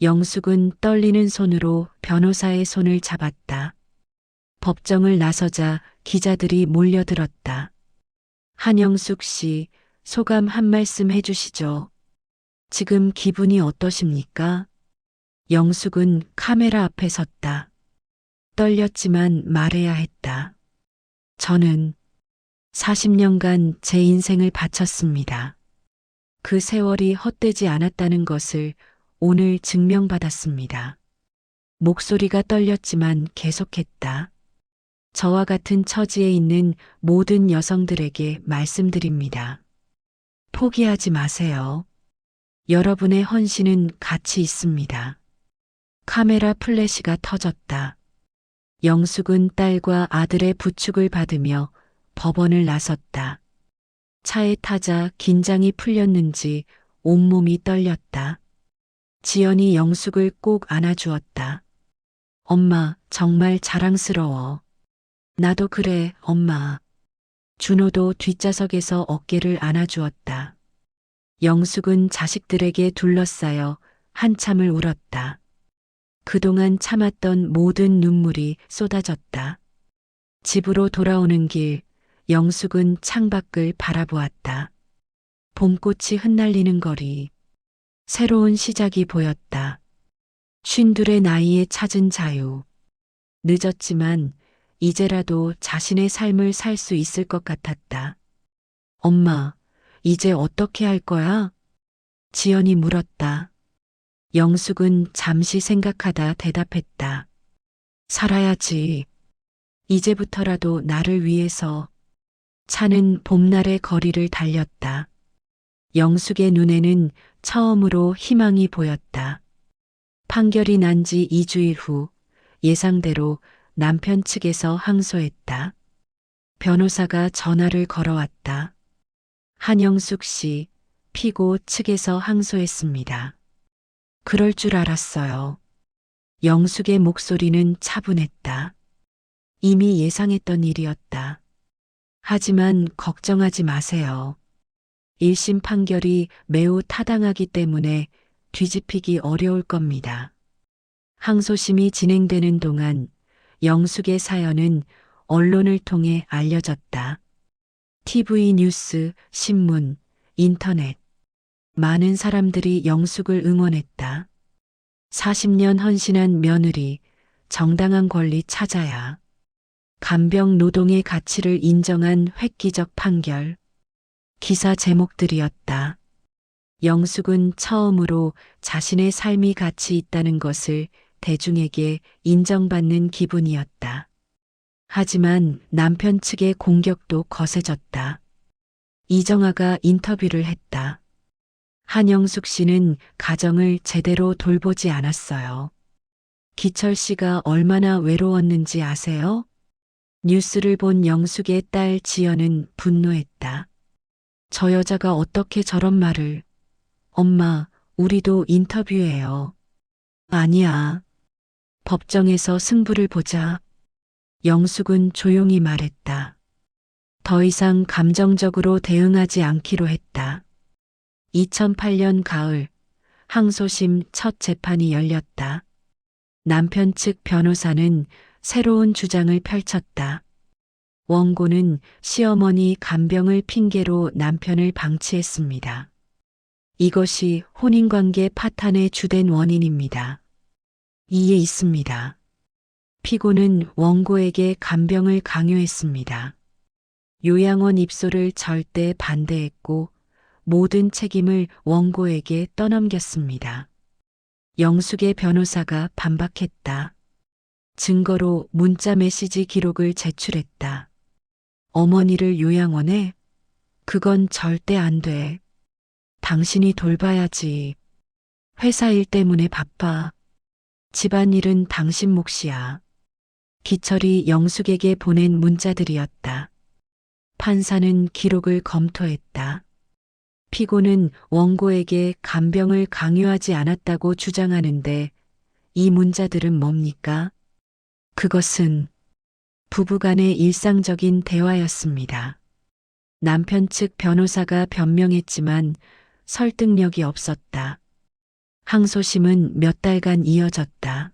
[SPEAKER 1] 영숙은 떨리는 손으로 변호사의 손을 잡았다. 법정을 나서자 기자들이 몰려들었다. 한영숙 씨, 소감 한 말씀 해주시죠. 지금 기분이 어떠십니까? 영숙은 카메라 앞에 섰다. 떨렸지만 말해야 했다. 저는 40년간 제 인생을 바쳤습니다. 그 세월이 헛되지 않았다는 것을 오늘 증명받았습니다. 목소리가 떨렸지만 계속했다. 저와 같은 처지에 있는 모든 여성들에게 말씀드립니다. 포기하지 마세요. 여러분의 헌신은 가치 있습니다. 카메라 플래시가 터졌다. 영숙은 딸과 아들의 부축을 받으며 법원을 나섰다. 차에 타자 긴장이 풀렸는지 온몸이 떨렸다. 지연이 영숙을 꼭 안아주었다. 엄마, 정말 자랑스러워. 나도 그래, 엄마. 준호도 뒷좌석에서 어깨를 안아주었다. 영숙은 자식들에게 둘러싸여 한참을 울었다. 그동안 참았던 모든 눈물이 쏟아졌다. 집으로 돌아오는 길, 영숙은 창밖을 바라보았다. 봄꽃이 흩날리는 거리, 새로운 시작이 보였다. 52의 나이에 찾은 자유. 늦었지만 이제라도 자신의 삶을 살 수 있을 것 같았다. 엄마, 이제 어떻게 할 거야? 지연이 물었다. 영숙은 잠시 생각하다 대답했다. 살아야지. 이제부터라도 나를 위해서. 차는 봄날의 거리를 달렸다. 영숙의 눈에는 처음으로 희망이 보였다. 판결이 난 지 2주일 후 예상대로 남편 측에서 항소했다. 변호사가 전화를 걸어왔다. 한영숙 씨, 피고 측에서 항소했습니다. 그럴 줄 알았어요. 영숙의 목소리는 차분했다. 이미 예상했던 일이었다. 하지만 걱정하지 마세요. 1심 판결이 매우 타당하기 때문에 뒤집히기 어려울 겁니다. 항소심이 진행되는 동안 영숙의 사연은 언론을 통해 알려졌다. TV 뉴스, 신문, 인터넷. 많은 사람들이 영숙을 응원했다. 40년 헌신한 며느리, 정당한 권리 찾아야. 간병 노동의 가치를 인정한 획기적 판결. 기사 제목들이었다. 영숙은 처음으로 자신의 삶이 가치 있다는 것을 대중에게 인정받는 기분이었다. 하지만 남편 측의 공격도 거세졌다. 이정아가 인터뷰를 했다. 한영숙 씨는 가정을 제대로 돌보지 않았어요. 기철 씨가 얼마나 외로웠는지 아세요? 뉴스를 본 영숙의 딸 지연은 분노했다. 저 여자가 어떻게 저런 말을. 엄마, 우리도 인터뷰해요. 아니야. 법정에서 승부를 보자. 영숙은 조용히 말했다. 더 이상 감정적으로 대응하지 않기로 했다. 2008년 가을, 항소심 첫 재판이 열렸다. 남편 측 변호사는 새로운 주장을 펼쳤다. 원고는 시어머니 간병을 핑계로 남편을 방치했습니다. 이것이 혼인관계 파탄의 주된 원인입니다. 이에 있습니다. 피고는 원고에게 간병을 강요했습니다. 요양원 입소를 절대 반대했고 모든 책임을 원고에게 떠넘겼습니다. 영숙의 변호사가 반박했다. 증거로 문자 메시지 기록을 제출했다. 어머니를 요양원에? 그건 절대 안 돼. 당신이 돌봐야지. 회사 일 때문에 바빠. 집안일은 당신 몫이야. 기철이 영숙에게 보낸 문자들이었다. 판사는 기록을 검토했다. 피고는 원고에게 간병을 강요하지 않았다고 주장하는데 이 문자들은 뭡니까? 그것은 부부간의 일상적인 대화였습니다. 남편 측 변호사가 변명했지만 설득력이 없었다. 항소심은 몇 달간 이어졌다.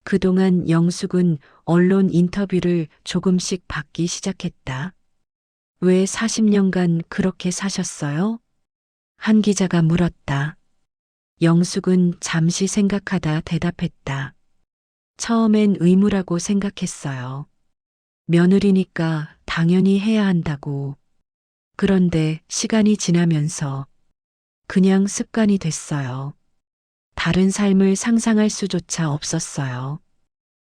[SPEAKER 1] 그동안 영숙은 언론 인터뷰를 조금씩 받기 시작했다. 왜 40년간 그렇게 사셨어요? 한 기자가 물었다. 영숙은 잠시 생각하다 대답했다. 처음엔 의무라고 생각했어요. 며느리니까 당연히 해야 한다고. 그런데 시간이 지나면서 그냥 습관이 됐어요. 다른 삶을 상상할 수조차 없었어요.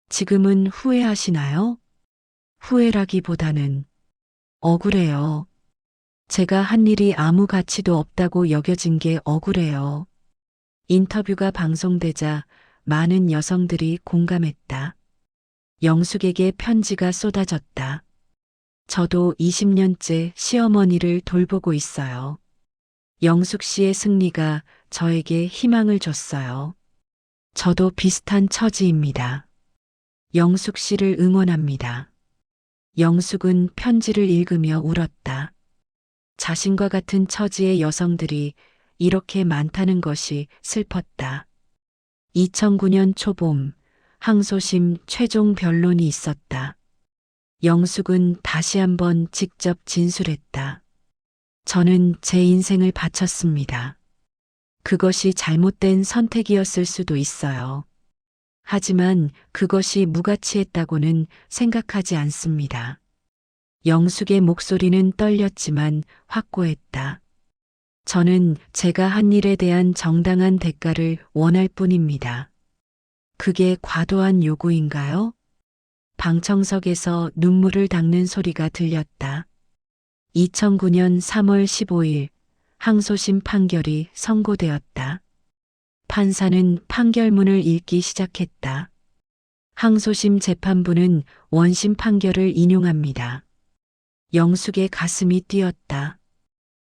[SPEAKER 1] 지금은 후회하시나요? 후회라기보다는 억울해요. 제가 한 일이 아무 가치도 없다고 여겨진 게 억울해요. 인터뷰가 방송되자 많은 여성들이 공감했다. 영숙에게 편지가 쏟아졌다. 저도 20년째 시어머니를 돌보고 있어요. 영숙 씨의 승리가 저에게 희망을 줬어요. 저도 비슷한 처지입니다. 영숙 씨를 응원합니다. 영숙은 편지를 읽으며 울었다. 자신과 같은 처지의 여성들이 이렇게 많다는 것이 슬펐다. 2009년 초봄, 항소심 최종 변론이 있었다. 영숙은 다시 한번 직접 진술했다. 저는 제 인생을 바쳤습니다. 그것이 잘못된 선택이었을 수도 있어요. 하지만 그것이 무가치했다고는 생각하지 않습니다. 영숙의 목소리는 떨렸지만 확고했다. 저는 제가 한 일에 대한 정당한 대가를 원할 뿐입니다. 그게 과도한 요구인가요? 방청석에서 눈물을 닦는 소리가 들렸다. 2009년 3월 15일 항소심 판결이 선고되었다. 판사는 판결문을 읽기 시작했다. 항소심 재판부는 원심 판결을 인용합니다. 영숙의 가슴이 뛰었다.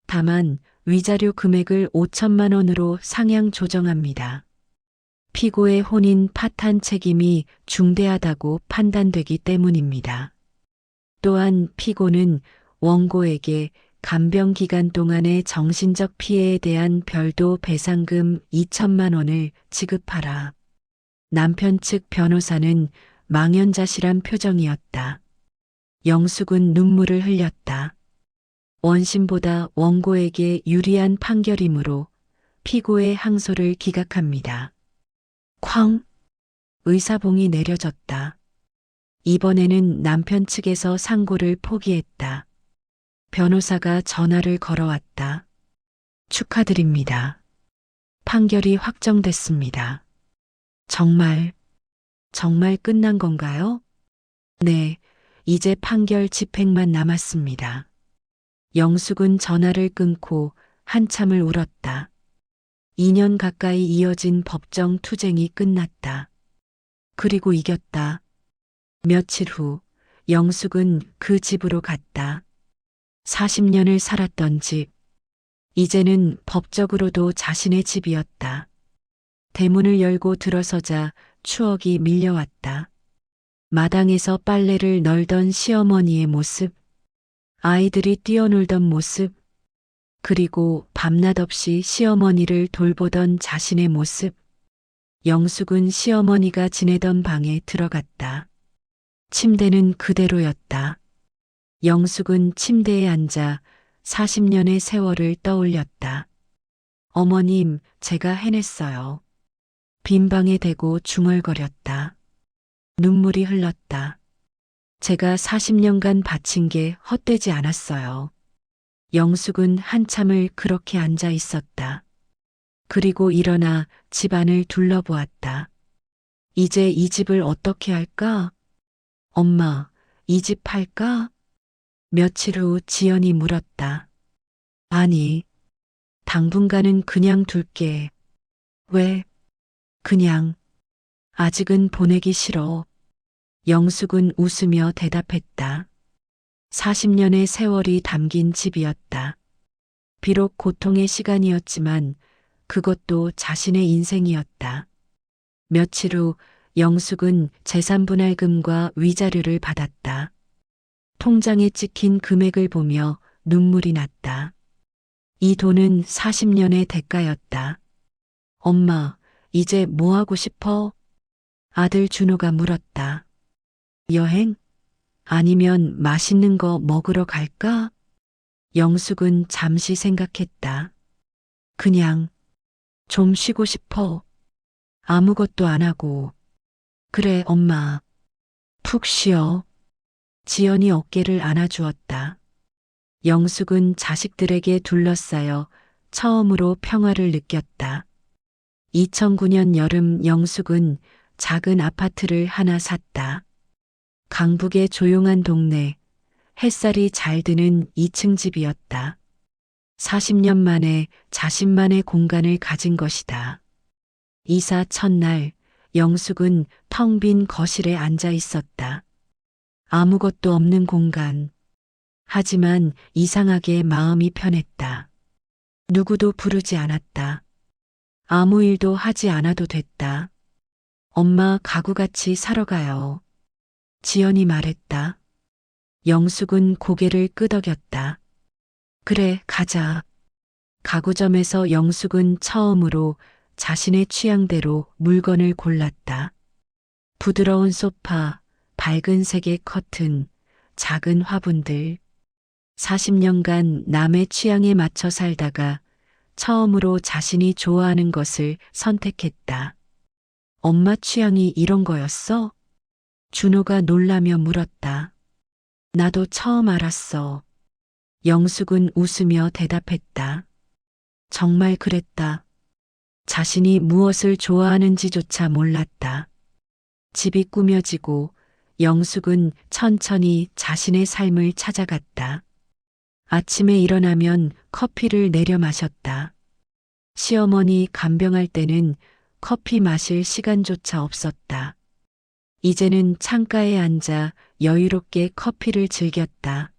[SPEAKER 1] 다만 위자료 금액을 5천만 원으로 상향 조정합니다. 피고의 혼인 파탄 책임이 중대하다고 판단되기 때문입니다. 또한 피고는 원고에게 간병 기간 동안의 정신적 피해에 대한 별도 배상금 2천만 원을 지급하라. 남편 측 변호사는 망연자실한 표정이었다. 영숙은 눈물을 흘렸다. 원심보다 원고에게 유리한 판결이므로 피고의 항소를 기각합니다. 쾅! 의사봉이 내려졌다. 이번에는 남편 측에서 상고를 포기했다. 변호사가 전화를 걸어왔다. 축하드립니다. 판결이 확정됐습니다. 정말 끝난 건가요? 네, 이제 판결 집행만 남았습니다. 영숙은 전화를 끊고 한참을 울었다. 2년 가까이 이어진 법정 투쟁이 끝났다. 그리고 이겼다. 며칠 후 영숙은 그 집으로 갔다. 40년을 살았던 집. 이제는 법적으로도 자신의 집이었다. 대문을 열고 들어서자 추억이 밀려왔다. 마당에서 빨래를 널던 시어머니의 모습, 아이들이 뛰어놀던 모습, 그리고 밤낮 없이 시어머니를 돌보던 자신의 모습. 영숙은 시어머니가 지내던 방에 들어갔다. 침대는 그대로였다. 영숙은 침대에 앉아 40년의 세월을 떠올렸다. 어머님, 제가 해냈어요. 빈 방에 대고 중얼거렸다. 눈물이 흘렀다. 제가 40년간 바친 게 헛되지 않았어요. 영숙은 한참을 그렇게 앉아 있었다. 그리고 일어나 집안을 둘러보았다. 이제 이 집을 어떻게 할까? 엄마, 이 집 팔까? 며칠 후 지연이 물었다. 아니, 당분간은 그냥 둘게. 왜? 그냥, 아직은 보내기 싫어. 영숙은 웃으며 대답했다. 40년의 세월이 담긴 집이었다. 비록 고통의 시간이었지만 그것도 자신의 인생이었다. 며칠 후 영숙은 재산분할금과 위자료를 받았다. 통장에 찍힌 금액을 보며 눈물이 났다. 이 돈은 40년의 대가였다. 엄마, 이제 뭐 하고 싶어? 아들 준호가 물었다. 여행? 아니면 맛있는 거 먹으러 갈까? 영숙은 잠시 생각했다. 그냥 좀 쉬고 싶어. 아무것도 안 하고. 그래, 엄마. 푹 쉬어. 지연이 어깨를 안아주었다. 영숙은 자식들에게 둘러싸여 처음으로 평화를 느꼈다. 2009년 여름 영숙은 작은 아파트를 하나 샀다. 강북의 조용한 동네, 햇살이 잘 드는 2층 집이었다. 40년 만에 자신만의 공간을 가진 것이다. 이사 첫날, 영숙은 텅 빈 거실에 앉아 있었다. 아무것도 없는 공간. 하지만 이상하게 마음이 편했다. 누구도 부르지 않았다. 아무 일도 하지 않아도 됐다. 엄마 가구같이 사러 가요. 지연이 말했다. 영숙은 고개를 끄덕였다. 그래, 가자. 가구점에서 영숙은 처음으로 자신의 취향대로 물건을 골랐다. 부드러운 소파, 밝은 색의 커튼, 작은 화분들. 40년간 남의 취향에 맞춰 살다가 처음으로 자신이 좋아하는 것을 선택했다. 엄마 취향이 이런 거였어? 준호가 놀라며 물었다. 나도 처음 알았어. 영숙은 웃으며 대답했다. 정말 그랬다. 자신이 무엇을 좋아하는지조차 몰랐다. 집이 꾸며지고 영숙은 천천히 자신의 삶을 찾아갔다. 아침에 일어나면 커피를 내려 마셨다. 시어머니 간병할 때는 커피 마실 시간조차 없었다. 이제는 창가에 앉아 여유롭게 커피를 즐겼다.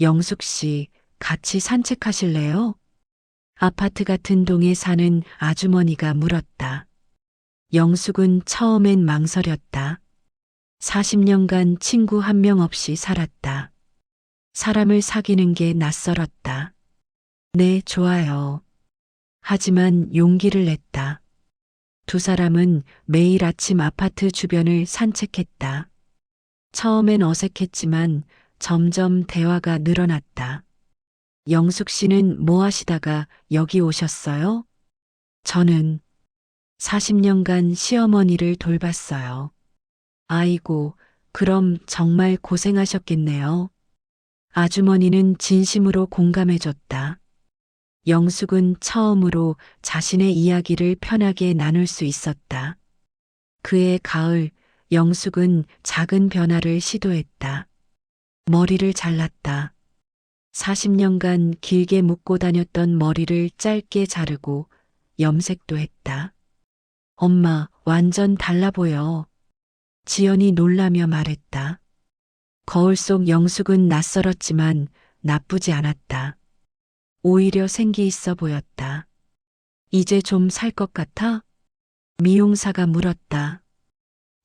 [SPEAKER 1] 영숙 씨, 같이 산책하실래요? 아파트 같은 동에 사는 아주머니가 물었다. 영숙은 처음엔 망설였다. 40년간 친구 한 명 없이 살았다. 사람을 사귀는 게 낯설었다. 네, 좋아요. 하지만 용기를 냈다. 두 사람은 매일 아침 아파트 주변을 산책했다. 처음엔 어색했지만 점점 대화가 늘어났다. 영숙 씨는 뭐 하시다가 여기 오셨어요? 저는 40년간 시어머니를 돌봤어요. 아이고, 그럼 정말 고생하셨겠네요. 아주머니는 진심으로 공감해줬다. 영숙은 처음으로 자신의 이야기를 편하게 나눌 수 있었다. 그해 가을, 영숙은 작은 변화를 시도했다. 머리를 잘랐다. 40년간 길게 묶고 다녔던 머리를 짧게 자르고 염색도 했다. 엄마, 완전 달라 보여. 지연이 놀라며 말했다. 거울 속 영숙은 낯설었지만 나쁘지 않았다. 오히려 생기 있어 보였다. 이제 좀 살 것 같아? 미용사가 물었다.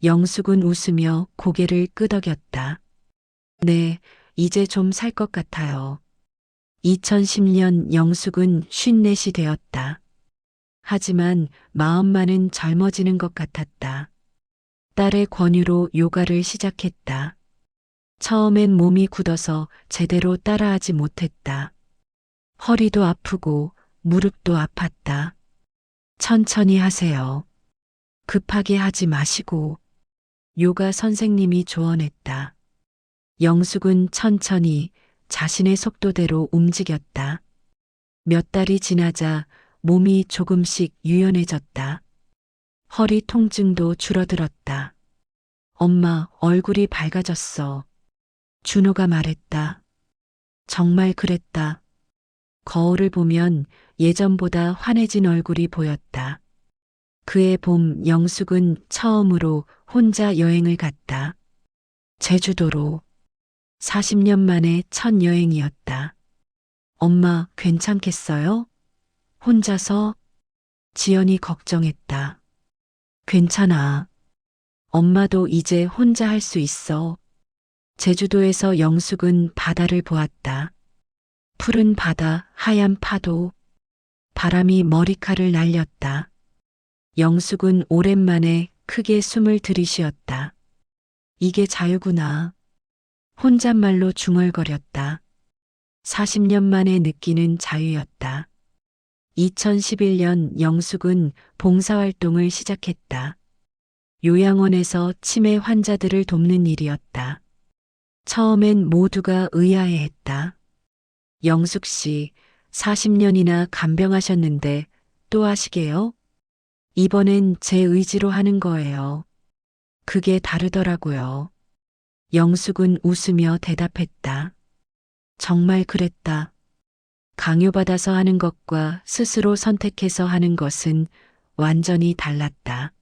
[SPEAKER 1] 영숙은 웃으며 고개를 끄덕였다. 네, 이제 좀 살 것 같아요. 2010년 영숙은 54이 되었다. 하지만 마음만은 젊어지는 것 같았다. 딸의 권유로 요가를 시작했다. 처음엔 몸이 굳어서 제대로 따라하지 못했다. 허리도 아프고 무릎도 아팠다. 천천히 하세요. 급하게 하지 마시고. 요가 선생님이 조언했다. 영숙은 천천히 자신의 속도대로 움직였다. 몇 달이 지나자 몸이 조금씩 유연해졌다. 허리 통증도 줄어들었다. 엄마, 얼굴이 밝아졌어. 준호가 말했다. 정말 그랬다. 거울을 보면 예전보다 환해진 얼굴이 보였다. 그해 봄 영숙은 처음으로 혼자 여행을 갔다. 제주도로. 40년 만에 첫 여행이었다. 엄마, 괜찮겠어요? 혼자서? 지연이 걱정했다. 괜찮아. 엄마도 이제 혼자 할 수 있어. 제주도에서 영숙은 바다를 보았다. 푸른 바다, 하얀 파도, 바람이 머리카락을 날렸다. 영숙은 오랜만에 크게 숨을 들이쉬었다. 이게 자유구나. 혼잣말로 중얼거렸다. 40년 만에 느끼는 자유였다. 2011년 영숙은 봉사활동을 시작했다. 요양원에서 치매 환자들을 돕는 일이었다. 처음엔 모두가 의아해했다. 영숙 씨, 40년이나 간병하셨는데 또 하시게요? 이번엔 제 의지로 하는 거예요. 그게 다르더라고요. 영숙은 웃으며 대답했다. 정말 그랬다. 강요받아서 하는 것과 스스로 선택해서 하는 것은 완전히 달랐다.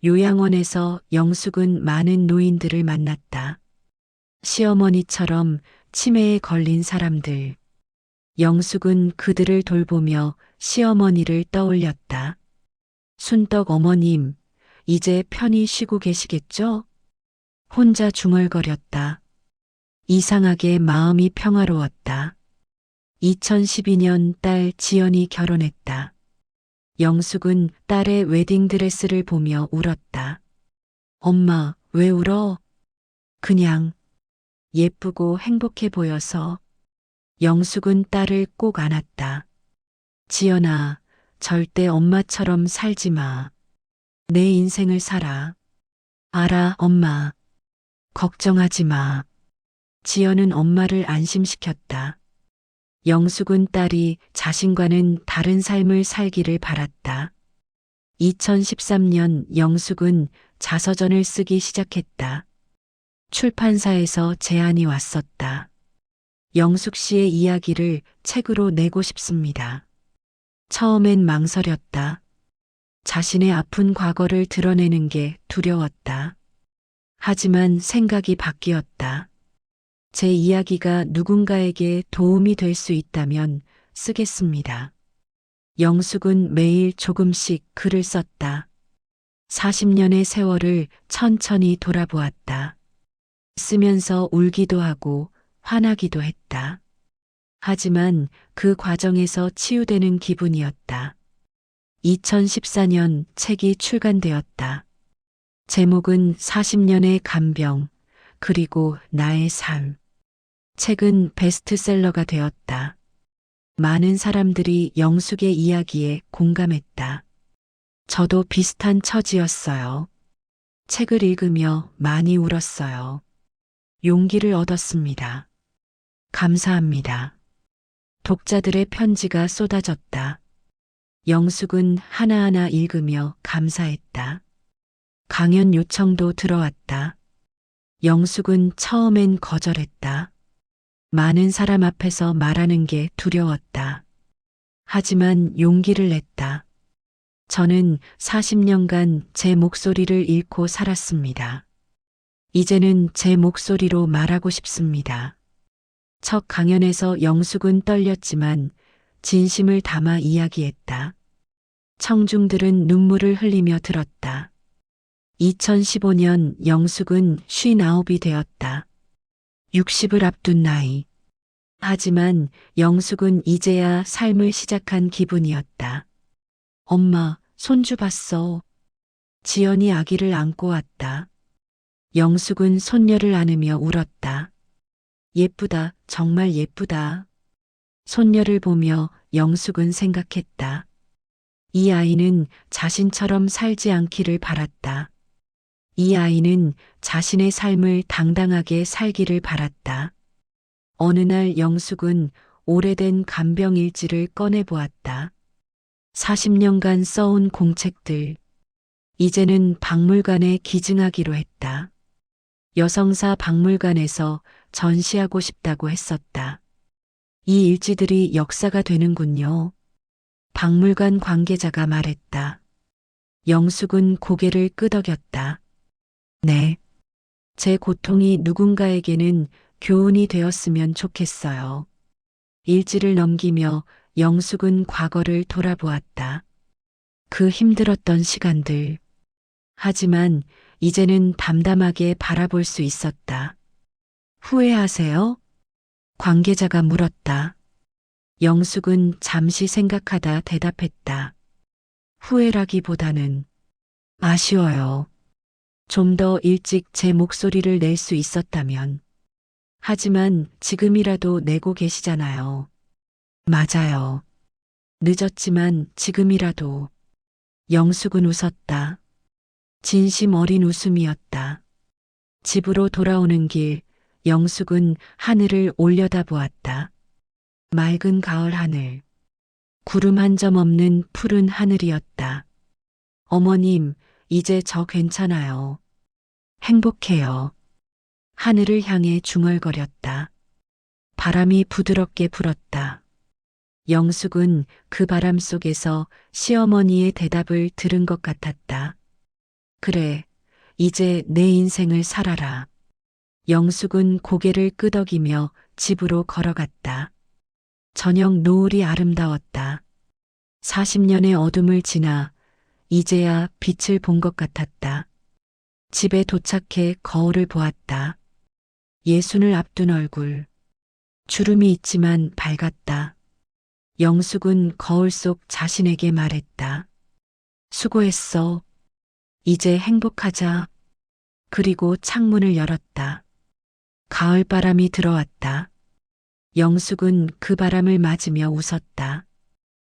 [SPEAKER 1] 요양원에서 영숙은 많은 노인들을 만났다. 시어머니처럼 치매에 걸린 사람들. 영숙은 그들을 돌보며 시어머니를 떠올렸다. 순떡 어머님, 이제 편히 쉬고 계시겠죠? 혼자 중얼거렸다. 이상하게 마음이 평화로웠다. 2012년 딸 지연이 결혼했다. 영숙은 딸의 웨딩드레스를 보며 울었다. 엄마, 왜 울어? 그냥 예쁘고 행복해 보여서. 영숙은 딸을 꼭 안았다. 지연아, 절대 엄마처럼 살지 마. 내 인생을 살아. 알아, 엄마. 걱정하지 마. 지연은 엄마를 안심시켰다. 영숙은 딸이 자신과는 다른 삶을 살기를 바랐다. 2013년 영숙은 자서전을 쓰기 시작했다. 출판사에서 제안이 왔었다. 영숙 씨의 이야기를 책으로 내고 싶습니다. 처음엔 망설였다. 자신의 아픈 과거를 드러내는 게 두려웠다. 하지만 생각이 바뀌었다. 제 이야기가 누군가에게 도움이 될 수 있다면 쓰겠습니다. 영숙은 매일 조금씩 글을 썼다. 40년의 세월을 천천히 돌아보았다. 쓰면서 울기도 하고 화나기도 했다. 하지만 그 과정에서 치유되는 기분이었다. 2014년 책이 출간되었다. 제목은 40년의 간병, 그리고 나의 삶. 책은 베스트셀러가 되었다. 많은 사람들이 영숙의 이야기에 공감했다. 저도 비슷한 처지였어요. 책을 읽으며 많이 울었어요. 용기를 얻었습니다. 감사합니다. 독자들의 편지가 쏟아졌다. 영숙은 하나하나 읽으며 감사했다. 강연 요청도 들어왔다. 영숙은 처음엔 거절했다. 많은 사람 앞에서 말하는 게 두려웠다. 하지만 용기를 냈다. 저는 40년간 제 목소리를 잃고 살았습니다. 이제는 제 목소리로 말하고 싶습니다. 첫 강연에서 영숙은 떨렸지만 진심을 담아 이야기했다. 청중들은 눈물을 흘리며 들었다. 2015년 영숙은 59이 되었다. 60을 앞둔 나이. 하지만 영숙은 이제야 삶을 시작한 기분이었다. 엄마, 손주 봤어. 지연이 아기를 안고 왔다. 영숙은 손녀를 안으며 울었다. 예쁘다, 정말 예쁘다. 손녀를 보며 영숙은 생각했다. 이 아이는 자신처럼 살지 않기를 바랐다. 이 아이는 자신의 삶을 당당하게 살기를 바랐다. 어느 날 영숙은 오래된 간병일지를 꺼내보았다. 40년간 써온 공책들. 이제는 박물관에 기증하기로 했다. 여성사 박물관에서 전시하고 싶다고 했었다. 이 일지들이 역사가 되는군요. 박물관 관계자가 말했다. 영숙은 고개를 끄덕였다. 네. 제 고통이 누군가에게는 교훈이 되었으면 좋겠어요. 일지를 넘기며 영숙은 과거를 돌아보았다. 그 힘들었던 시간들. 하지만 이제는 담담하게 바라볼 수 있었다. 후회하세요? 관계자가 물었다. 영숙은 잠시 생각하다 대답했다. 후회라기보다는 아쉬워요. 좀 더 일찍 제 목소리를 낼 수 있었다면. 하지만 지금이라도 내고 계시잖아요. 맞아요. 늦었지만 지금이라도. 영숙은 웃었다. 진심 어린 웃음이었다. 집으로 돌아오는 길, 영숙은 하늘을 올려다보았다. 맑은 가을 하늘. 구름 한 점 없는 푸른 하늘이었다. 어머님, 이제 저 괜찮아요. 행복해요. 하늘을 향해 중얼거렸다. 바람이 부드럽게 불었다. 영숙은 그 바람 속에서 시어머니의 대답을 들은 것 같았다. 그래, 이제 내 인생을 살아라. 영숙은 고개를 끄덕이며 집으로 걸어갔다. 저녁 노을이 아름다웠다. 40년의 어둠을 지나 이제야 빛을 본 것 같았다. 집에 도착해 거울을 보았다. 예순을 앞둔 얼굴. 주름이 있지만 밝았다. 영숙은 거울 속 자신에게 말했다. 수고했어. 이제 행복하자. 그리고 창문을 열었다. 가을 바람이 들어왔다. 영숙은 그 바람을 맞으며 웃었다.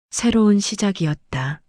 [SPEAKER 1] 새로운 시작이었다.